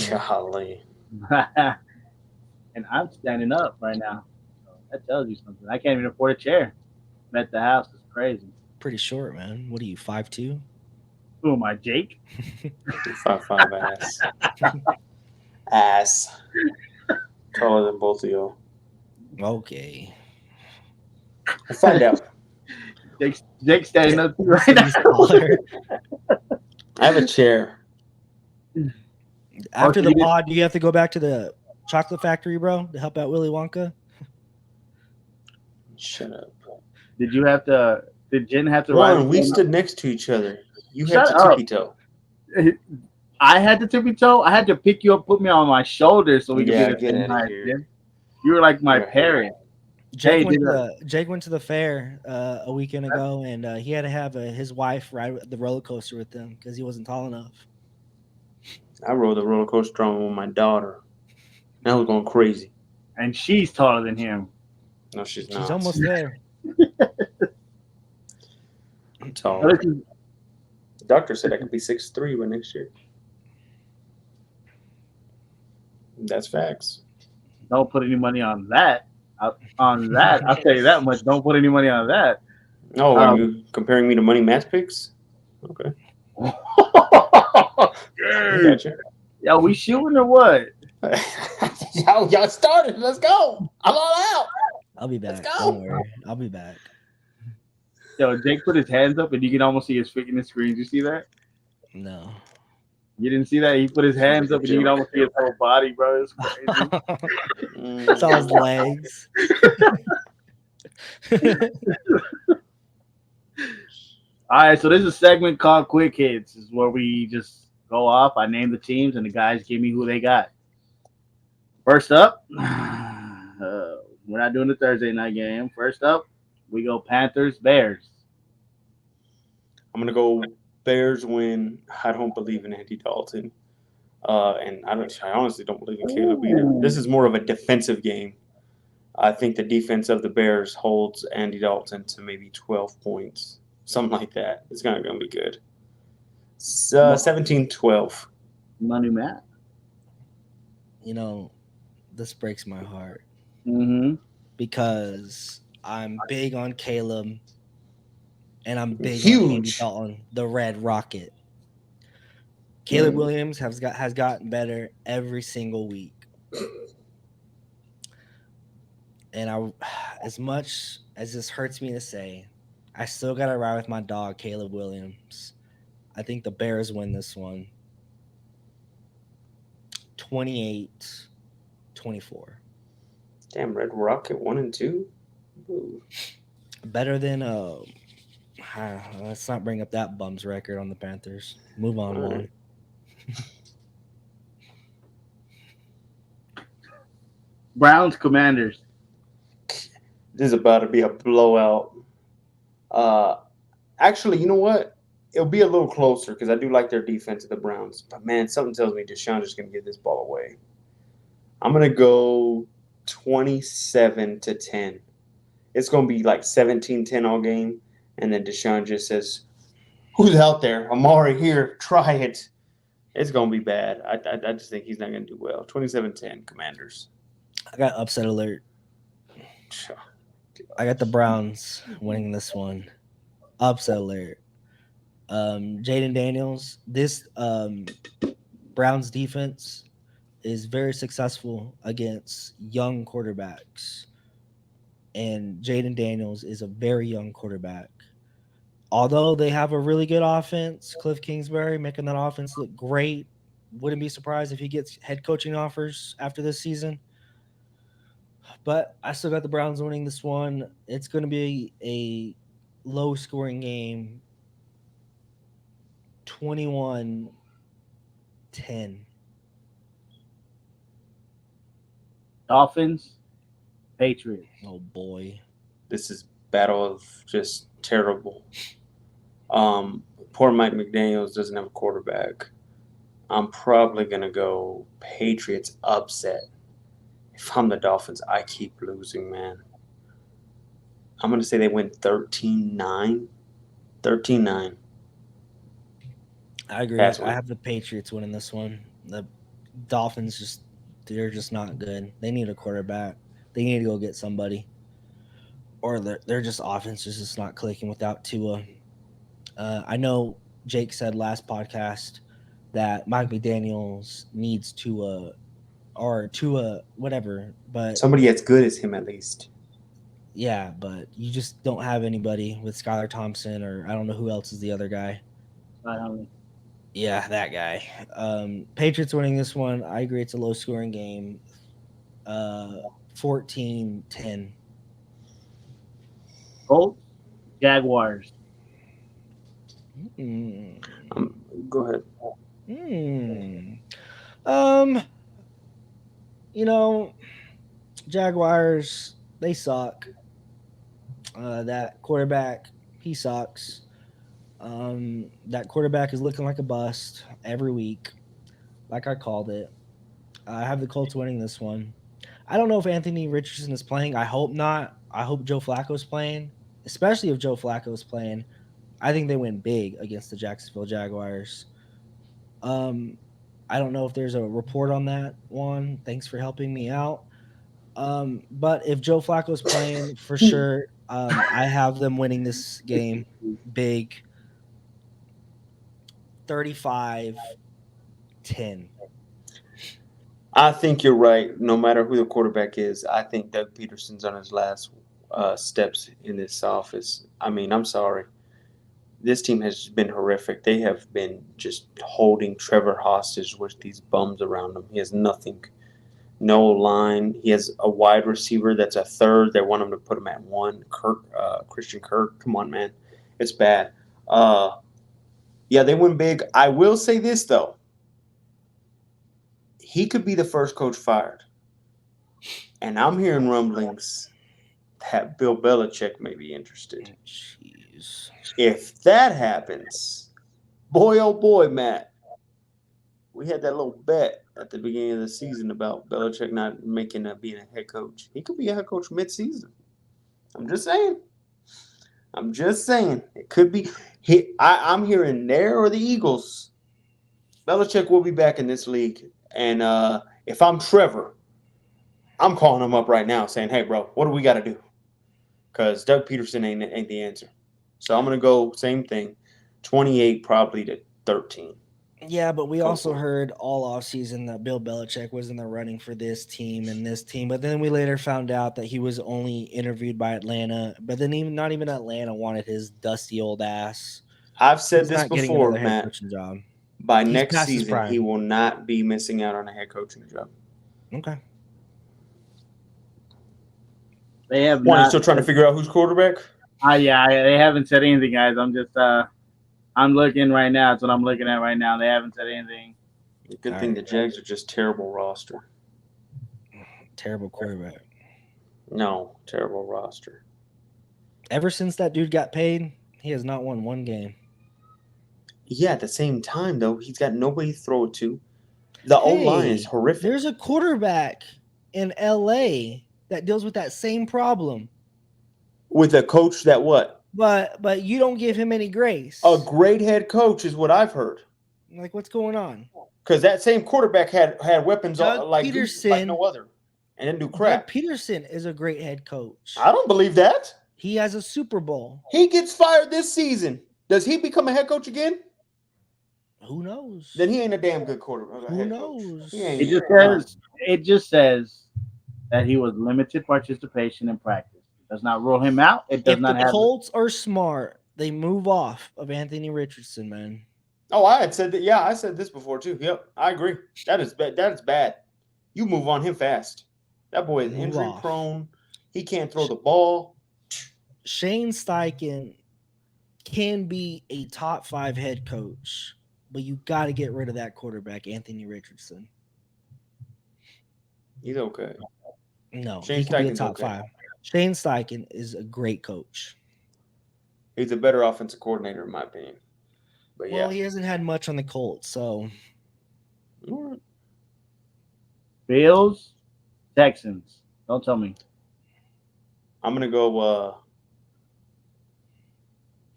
Golly. And I'm standing up right now. So that tells you something. I can't even afford a chair. I'm at the house. It's crazy. Pretty short, man. What are you, 5'2"? Who am I, Jake? 5'5" ass. Ass. Taller than both of y'all. Okay. We'll find out. Jake's standing up right now. I have a chair. After the pod, do you have to go back to the chocolate factory, bro, to help out Willy Wonka? Shut up. Did Jen have to ride? We stood next to each other. You had to tippy toe. I had to tippy toe. I had to pick you up, put me on my shoulder so we could get out of here. You were like my parent. Jake went to the fair a weekend ago, and he had to have his wife ride the roller coaster with him because he wasn't tall enough. I rode the roller coaster on with my daughter. I was going crazy. And she's taller than him. No, she's not. She's almost there. I'm tall. The doctor said I could be 6'3" by next year. That's facts. Don't put any money on that. I'll tell you that much. Don't put any money on that. Oh, are you comparing me to Money Match Picks? Okay. Gotcha. Yeah, we shooting or what? Y'all started. Let's go. I'm all out. I'll be back. Don't worry. I'll be back. Yo, Jake put his hands up and you can almost see his feet in the screen. Did you see that? No. You didn't see that? He put his hands up and you can almost see his whole body, bro. It's crazy. It's all his legs. All right, so this is a segment called Quick Hits. This is where we just go off. I name the teams and the guys give me who they got. First up, we're not doing the Thursday night game. First up, we go Panthers, Bears. I'm going to go Bears win. I don't believe in Andy Dalton. And I honestly don't believe in Caleb either. This is more of a defensive game. I think the defense of the Bears holds Andy Dalton to maybe 12 points. Something like that. It's going to be good. 17-12. Money Matt. You know, this breaks my heart. Mm-hmm. Because I'm big on Caleb. And I'm big on Andy Dalton, the Red Rocket. Caleb Williams has gotten better every single week. And as much as this hurts me to say, I still got to ride with my dog, Caleb Williams. I think the Bears win this one 28-24. Damn, Red Rocket 1-2. Ooh. Better than let's not bring up that bum's record on the Panthers. Move on, All Juan. right. Browns Commanders. This is about to be a blowout. Actually, you know what? It'll be a little closer because I do like their defense of the Browns. But man, something tells me Deshaun is going to give this ball away. I'm going to go 27-10. It's going to be like 17-10 all game. And then Deshaun just says, "Who's out there? Amari here. Try it." It's going to be bad. I just think he's not going to do well. 27-10, Commanders. I got upset alert. I got the Browns winning this one. Upset alert. Jaden Daniels. This Browns defense is very successful against young quarterbacks. And Jaden Daniels is a very young quarterback. Although they have a really good offense, Cliff Kingsbury making that offense look great. Wouldn't be surprised if he gets head coaching offers after this season. But I still got the Browns winning this one. It's going to be a low-scoring game. 21-10. Dolphins, Patriots. Oh, boy. This is battle of just terrible. Poor Mike McDaniels doesn't have a quarterback. I'm probably going to go Patriots upset. If I'm the Dolphins, I keep losing, man. I'm going to say they win 13-9. 13-9. I agree. Pass I one. have the Patriots winning this one. The Dolphins they're just not good. They need a quarterback. They need to go get somebody. Or they're just offense is just not clicking without Tua. I know Jake said last podcast that Mike McDaniels needs Tua or Tua whatever, but Somebody as good as him at least. yeah, but you just don't have anybody with Skylar Thompson or I don't know who else is the other guy. Yeah, that guy. Patriots winning this one. I agree. It's a low-scoring game. 14-10. Colts, Jaguars. Go ahead. Jaguars, they suck. That quarterback, he sucks. That quarterback is looking like a bust every week, like I called it. I have the Colts winning this one. I don't know if Anthony Richardson is playing. I hope not. I hope Joe Flacco's playing, especially if Joe Flacco's playing. I think they win big against the Jacksonville Jaguars. I don't know if there's a report on that one. Thanks for helping me out. But if Joe Flacco's playing, for sure, I have them winning this game big. 35-10. I think you're right. No matter who the quarterback is, I think Doug Peterson's on his last steps in this office. I mean, I'm sorry. This team has been horrific. They have been just holding Trevor hostage with these bums around him. He has nothing. No line. He has a wide receiver that's a third. They want him to put him at one. Christian Kirk. Come on, man. It's bad. Yeah, they win big. I will say this, though. He could be the first coach fired. And I'm hearing rumblings that Bill Belichick may be interested. Jeez. If that happens, boy, oh boy, Matt, we had that little bet at the beginning of the season about Belichick not being a head coach. He could be a head coach mid-season. I'm just saying. It could be. I'm hearing there or the Eagles. Belichick will be back in this league. And if I'm Trevor, I'm calling him up right now saying, hey, bro, what do we got to do? Because Doug Peterson ain't the answer. So I'm going to go same thing, 28 probably to 13. Yeah, but we also Hopefully. heard all offseason that Bill Belichick was in the running for this team and this team. But then we later found out that he was only interviewed by Atlanta. But then even not even Atlanta wanted his dusty old ass. I've said He's this not getting before, another head Matt. coaching job. By He's next past his season, he prime. will not be missing out on a head coaching job. Okay. They have Why, you not. still trying to figure out who's quarterback? They haven't said anything, guys. I'm just I'm looking right now. That's what I'm looking at right now. They haven't said anything. Good All thing right. the Jags are just terrible roster. Terrible quarterback. No, terrible roster. Ever since that dude got paid, he has not won one game. Yeah, at the same time, though, he's got nobody to throw it to. The O-line is horrific. There's a quarterback in LA that deals with that same problem. With a coach that what? But you don't give him any grace. A great head coach is what I've heard. Like, what's going on? Because that same quarterback had weapons Doug like Peterson, no other, and didn't do Doug crap. Peterson is a great head coach. I don't believe that. He has a Super Bowl. He gets fired this season. Does he become a head coach again? Who knows? Then he ain't a damn good quarterback. Who knows? He ain't. It just says that he was limited participation in practice. It does not rule him out. It does If not the have. Colts are smart, they move off of Anthony Richardson, man. Oh, I had said that. Yeah, I said this before too. Yep, I agree. That is bad. That is bad. You move on him fast. That boy is Move injury off. prone. He can't throw the ball. Shane Steichen can be a top 5 head coach, but you got to get rid of that quarterback, Anthony Richardson. He's okay. No, Shane he can be a Steichen's top okay. 5. Shane Steichen is a great coach. He's a better offensive coordinator, in my opinion. But Well, yeah, he hasn't had much on the Colts, so All right. Bills, Texans. Don't tell me. I'm gonna go.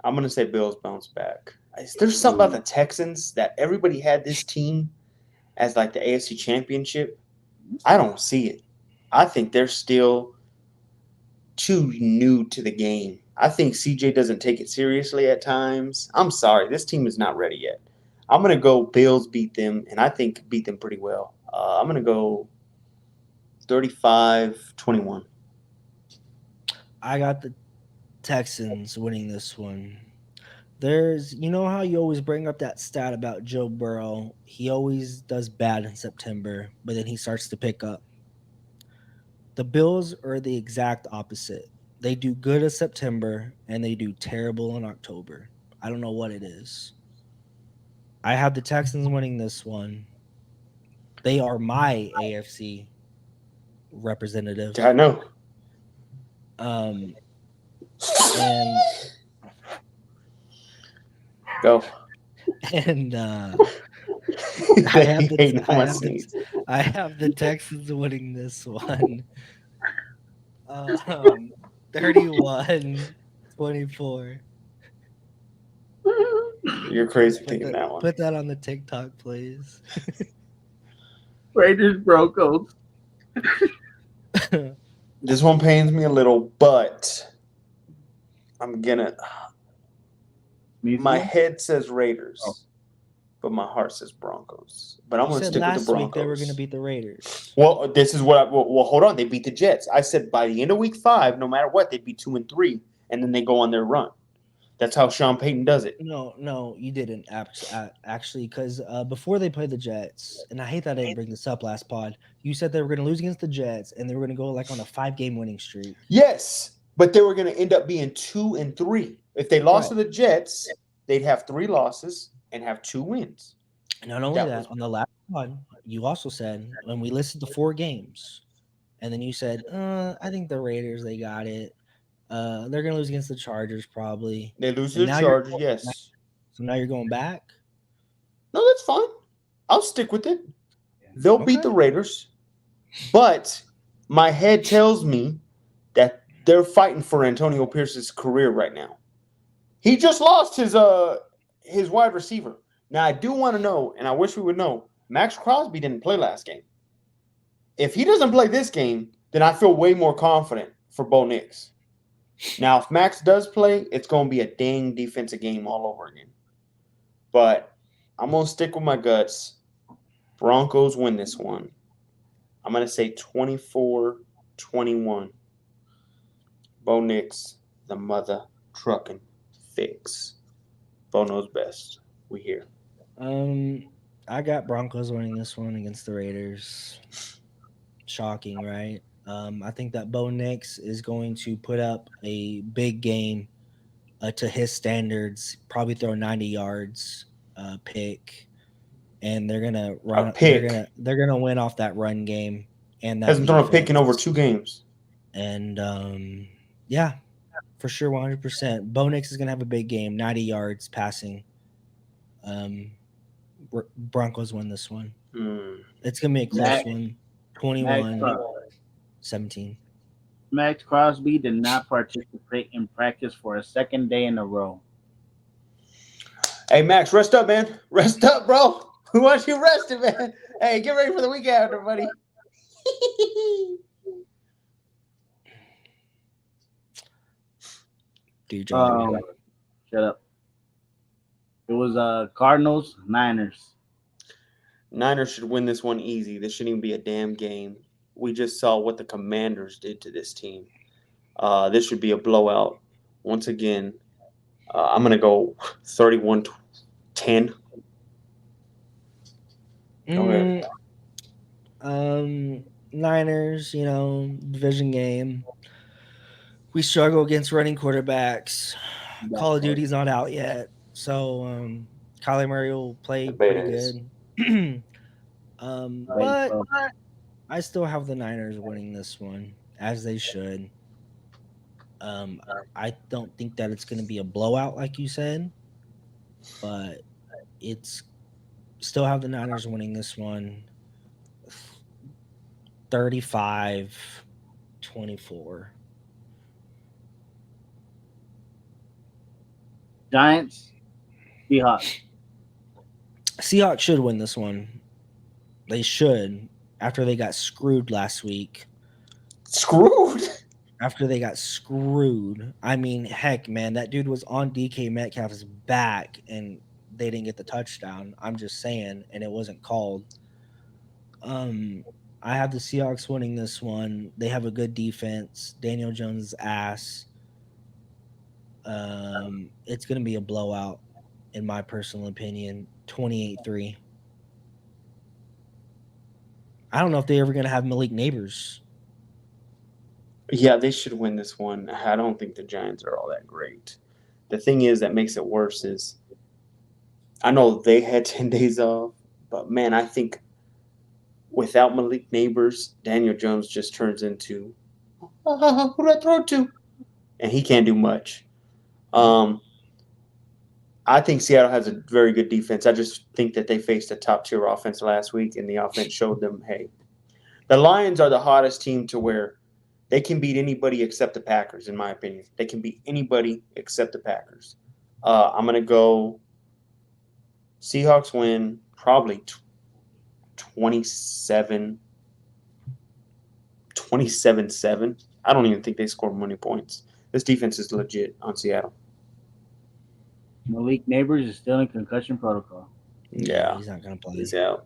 I'm gonna say Bills bounce back. There's something about the Texans that everybody had this team as like the AFC Championship. I don't see it. I think they're still too new to the game. I think CJ doesn't take it seriously at times. I'm sorry, this team is not ready yet. I'm gonna go Bills beat them, and I think beat them pretty well. I'm gonna go 35-21. I got the Texans winning this one. There's, you know how you always bring up that stat about Joe Burrow? He always does bad in September, but then he starts to pick up. The Bills are the exact opposite. They do good in September and they do terrible in October. I don't know what it is. I have the Texans winning this one. They are my AFC representative. I know. And Go. and I have the Texans winning this one. 31-24. You're crazy thinking that one. Put that on the TikTok, please. Raiders, Broncos. This one pains me a little, but I'm gonna. My head says Raiders, but my heart says Broncos. But I'm You gonna said stick with the last Broncos. week they were gonna beat the Raiders. Well, this is what. Well, hold on. They beat the Jets. I said by the end of Week 5, no matter what, they'd be 2-3, and then they go on their run. That's how Sean Payton does it. No, you didn't actually, because before they played the Jets, and I hate that I didn't bring this up last pod. You said they were going to lose against the Jets, and they were going to go like on a 5-game winning streak. Yes, but they were going to end up being 2-3. If they lost to the Jets, they'd have 3 losses and have 2 wins. Not only that, on the last pod, you also said when we listed the 4 games, and then you said, I think the Raiders, they got it. They're going to lose against the Chargers probably. They lose to the Chargers, yes. So now you're going back? No, that's fine. I'll stick with it. They'll beat the Raiders, but my head tells me that they're fighting for Antonio Pierce's career right now. He just lost his wide receiver. Now, I do want to know, and I wish we would know, Max Crosby didn't play last game. If he doesn't play this game, then I feel way more confident for Bo Nix. Now, if Max does play, it's going to be a dang defensive game all over again. But I'm going to stick with my guts. Broncos win this one. I'm going to say 24-21. Bo Nix, the mother trucking fix. Bo knows best. We here. I got Broncos winning this one against the Raiders. Shocking, right? I think that Bo Nix is going to put up a big game to his standards. Probably throw 90 yards, pick, and they're gonna run. They're gonna win off that run game and that hasn't thrown a pick in over defense. 2 games. And yeah, for sure, 100%. Bo Nix is gonna have a big game, 90 yards passing. Broncos win this one. It's gonna be a close one, 21-17. Max Crosby did not participate in practice for a second day in a row. Hey, Max, rest up, man. Rest up, bro. We want you rested, man. Hey, get ready for the weekend, everybody. Dude, shut up. It was Cardinals, Niners. Niners should win this one easy. This shouldn't even be a damn game. We just saw what the Commanders did to this team. This should be a blowout. Once again, I'm going to go 31-10. Go ahead. Niners, division game. We struggle against running quarterbacks. Call of Duty's not out yet. So Kyler Murray will play pretty good. But I still have the Niners winning this one, as they should. I don't think that it's going to be a blowout, like you said, but it's still have the Niners winning this one 35-24. Giants, Seahawks. Seahawks should win this one. They should, after they got screwed last week. Screwed? After they got screwed. I mean, heck, man, that dude was on DK Metcalf's back and they didn't get the touchdown. I'm just saying, and it wasn't called. I have the Seahawks winning this one. They have a good defense. Daniel Jones' ass. It's going to be a blowout, in my personal opinion. 28-3. I don't know if they're ever going to have Malik Neighbors. Yeah, they should win this one. I don't think the Giants are all that great. The thing is that makes it worse is I know they had 10 days off, but, man, I think without Malik Neighbors, Daniel Jones just turns into, who do I throw to? And he can't do much. I think Seattle has a very good defense. I just think that they faced a top-tier offense last week, and the offense showed them, hey, the Lions are the hottest team to where they can beat anybody except the Packers, in my opinion. They can beat anybody except the Packers. I'm going to go Seahawks win probably 27-7. I don't even think they scored many points. This defense is legit on Seattle. Malik Neighbors is still in concussion protocol. Yeah. He's not going to play. He's out.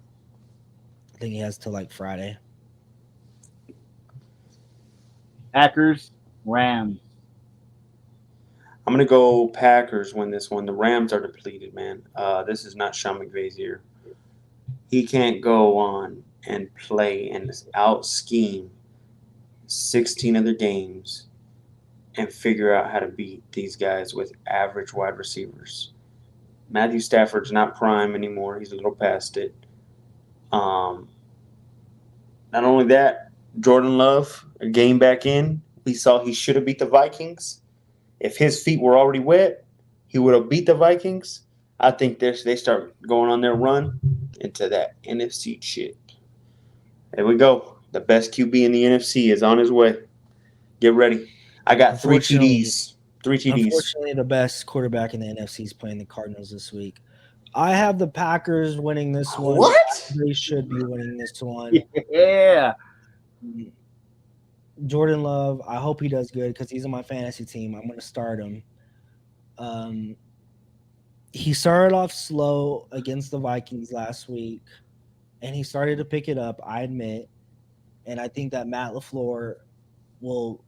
I think he has till like Friday. Packers, Rams. I'm going to go Packers win this one. The Rams are depleted, man. This is not Sean McVay's year. He can't go on and play and out-scheme 16 other games and figure out how to beat these guys with average wide receivers. Matthew Stafford's not prime anymore. He's a little past it. Not only that, Jordan Love, a game back in, we saw he should have beat the Vikings. If his feet were already wet, he would have beat the Vikings. I think they start going on their run into that NFC shit. There we go. The best QB in the NFC is on his way. Get ready. I got 3 TDs. 3 TDs. Unfortunately, the best quarterback in the NFC is playing the Cardinals this week. I have the Packers winning this one. What? They should be winning this one. Yeah. Jordan Love, I hope he does good because he's on my fantasy team. I'm going to start him. he started off slow against the Vikings last week, and he started to pick it up, I admit. And I think that Matt LaFleur will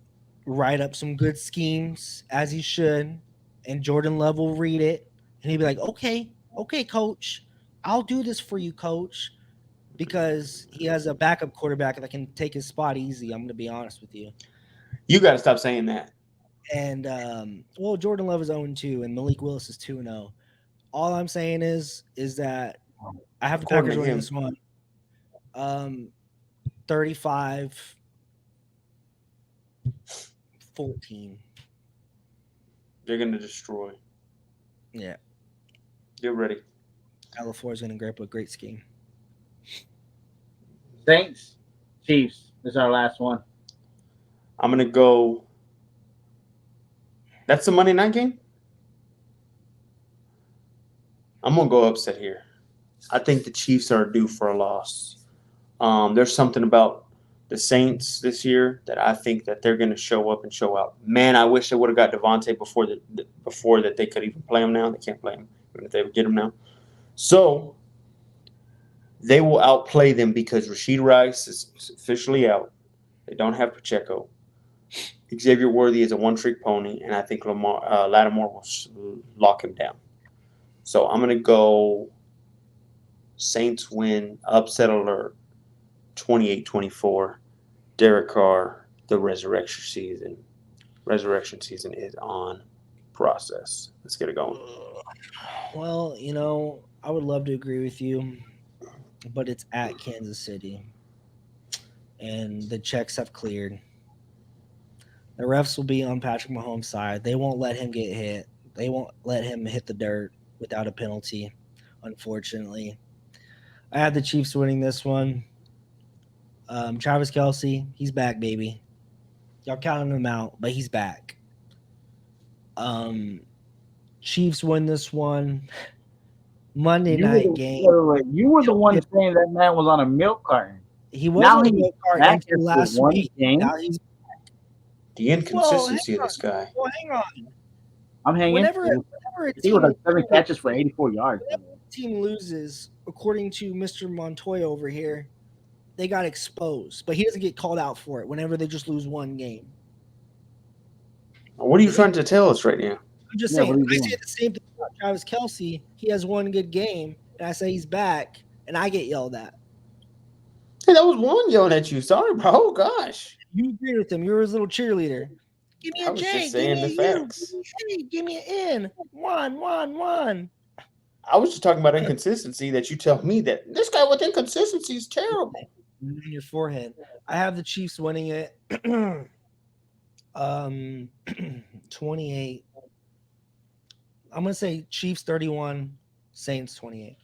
write up some good schemes as he should, and Jordan Love will read it, and he'll be like, okay, coach, I'll do this for you, coach, because he has a backup quarterback that can take his spot easy. I'm going to be honest with you. You got to stop saying that. And well, Jordan Love is 0-2, and Malik Willis is 2-0. All I'm saying is that I have the According Packers to winning him. this one. 35-14. They're going to destroy. Yeah, Get ready. LaFleur is going to grab a great scheme. Saints, Chiefs. This is our last one. I'm going to go. That's the Monday night game? I'm going to go upset here. I think the Chiefs are due for a loss. There's something about the Saints this year that I think that they're going to show up and show out. Man, I wish they would have got Devontae before that they could even play him now. They can't play him, even if they would get him now. So they will outplay them because Rashid Rice is officially out. They don't have Pacheco. Xavier Worthy is a one-trick pony, and I think Lattimore will lock him down. So I'm going to go Saints win, upset alert, 28-24. Derek Carr, the resurrection season. Resurrection season is on process. Let's get it going. Well, I would love to agree with you, but it's at Kansas City, and the checks have cleared. The refs will be on Patrick Mahomes' side. They won't let him get hit. They won't let him hit the dirt without a penalty, unfortunately. I had the Chiefs winning this one. Travis Kelce, he's back, baby. Y'all counting him out, but he's back. Chiefs win this one. Monday night game. You were the one saying that man was on a milk carton. He was Now on a he's milk carton back until after last one week. game. Now he's The inconsistency of this guy. Well, hang on. I'm hanging. Whenever a he was team, like 7 catches for 84 yards. team loses, according to Mr. Montoya over here, they got exposed, but he doesn't get called out for it whenever they just lose one game. What are you trying to tell us right now? I'm just saying. I say the same thing about Travis Kelce. He has one good game, and I say he's back, and I get yelled at. Hey, that was one yelling at you. Sorry, bro. Gosh. You agree with him. You're his little cheerleader. Give me a I was J. just saying the facts. Hey, give me an N. One. I was just talking about inconsistency that you tell me that this guy with inconsistency is terrible. In your forehead. I have the Chiefs winning it. 28. I'm going to say Chiefs 31, Saints 28.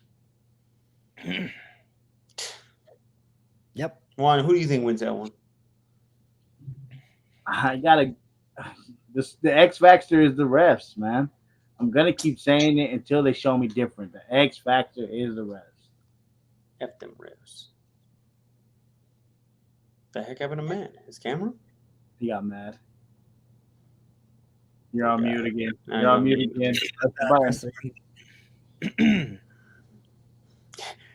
Yep. Juan, who do you think wins that one? I gotta. The X factor is the refs, man. I'm gonna keep saying it until they show me different. The X factor is the refs. F them refs. The heck happened to Matt? His camera? He got mad. You're on mute again. I You're on know. mute again.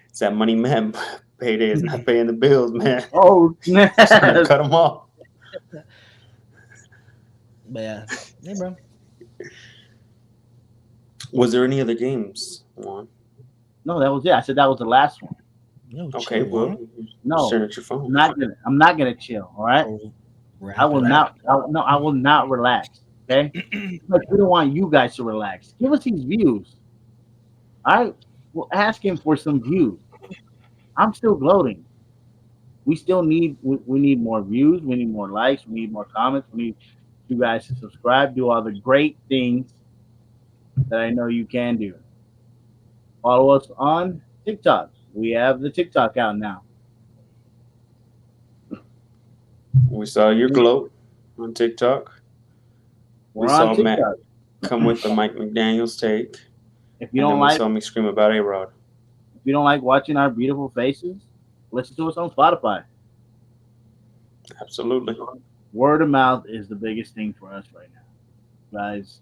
It's that money man payday is not paying the bills, man. Oh, snap. Cut them off. But yeah. Hey, bro. Was there any other games, Juan? No, that was it. I said that was the last one. No, Okay, chill, well, man. No, staring at your phone. I'm not gonna chill. All right. Wrap I will it up. not. I will not relax. Okay. But we don't want you guys to relax. Give us these views. All right. We're asking for some views. I'm still gloating. We still need. We need more views. We need more likes. We need more comments. We need you guys to subscribe. Do all the great things that I know you can do. Follow us on TikTok. We have the TikTok out now. We saw your gloat on TikTok. We're We on saw TikTok. Matt come with the Mike McDaniels take. If you And don't then we like, saw me scream about A-Rod. if you don't like watching our beautiful faces, listen to us on Spotify. Absolutely. Word of mouth is the biggest thing for us right now, guys.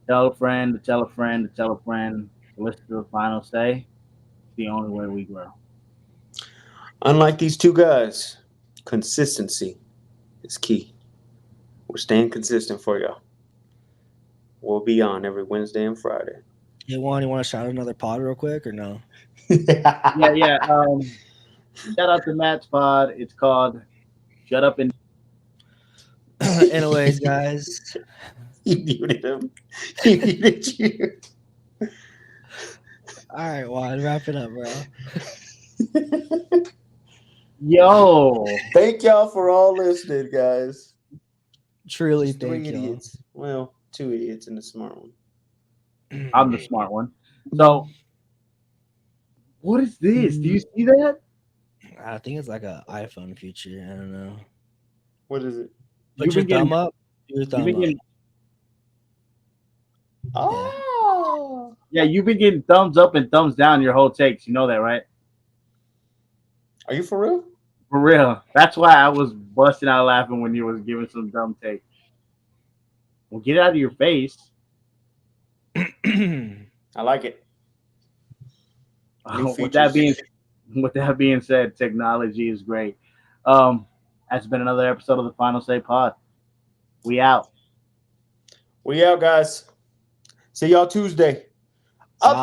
Tell a friend to tell a friend to tell a friend to listen to the final say. It's the only way we grow. Unlike these two guys, consistency is key. We're staying consistent for y'all. We'll be on every Wednesday and Friday. Hey, Juan, you want to shout out another pod real quick or no? Yeah. Shout out to Matt's pod. It's called Shut Up and Anyways, guys, You muted him. He muted you. all right, Juan, wrap it up, bro. Yo. Thank y'all for all listening, guys. Truly, Just three thank you. idiots. Well, two idiots and a smart one. I'm the smart one. So, what is this? Do you see that? I think it's like an iPhone feature. I don't know. What is it? Put You've your been getting- thumb up. Do your You've thumb been up. getting, Oh. yeah, you've been getting thumbs up and thumbs down your whole takes. You know that, right? Are you for real? For real. That's why I was busting out laughing when you was giving some dumb take. Well, get it out of your face. I like it. New With that features. being said, technology is great. That's been another episode of the Final Say Pod. We out. We out, guys. See y'all Tuesday.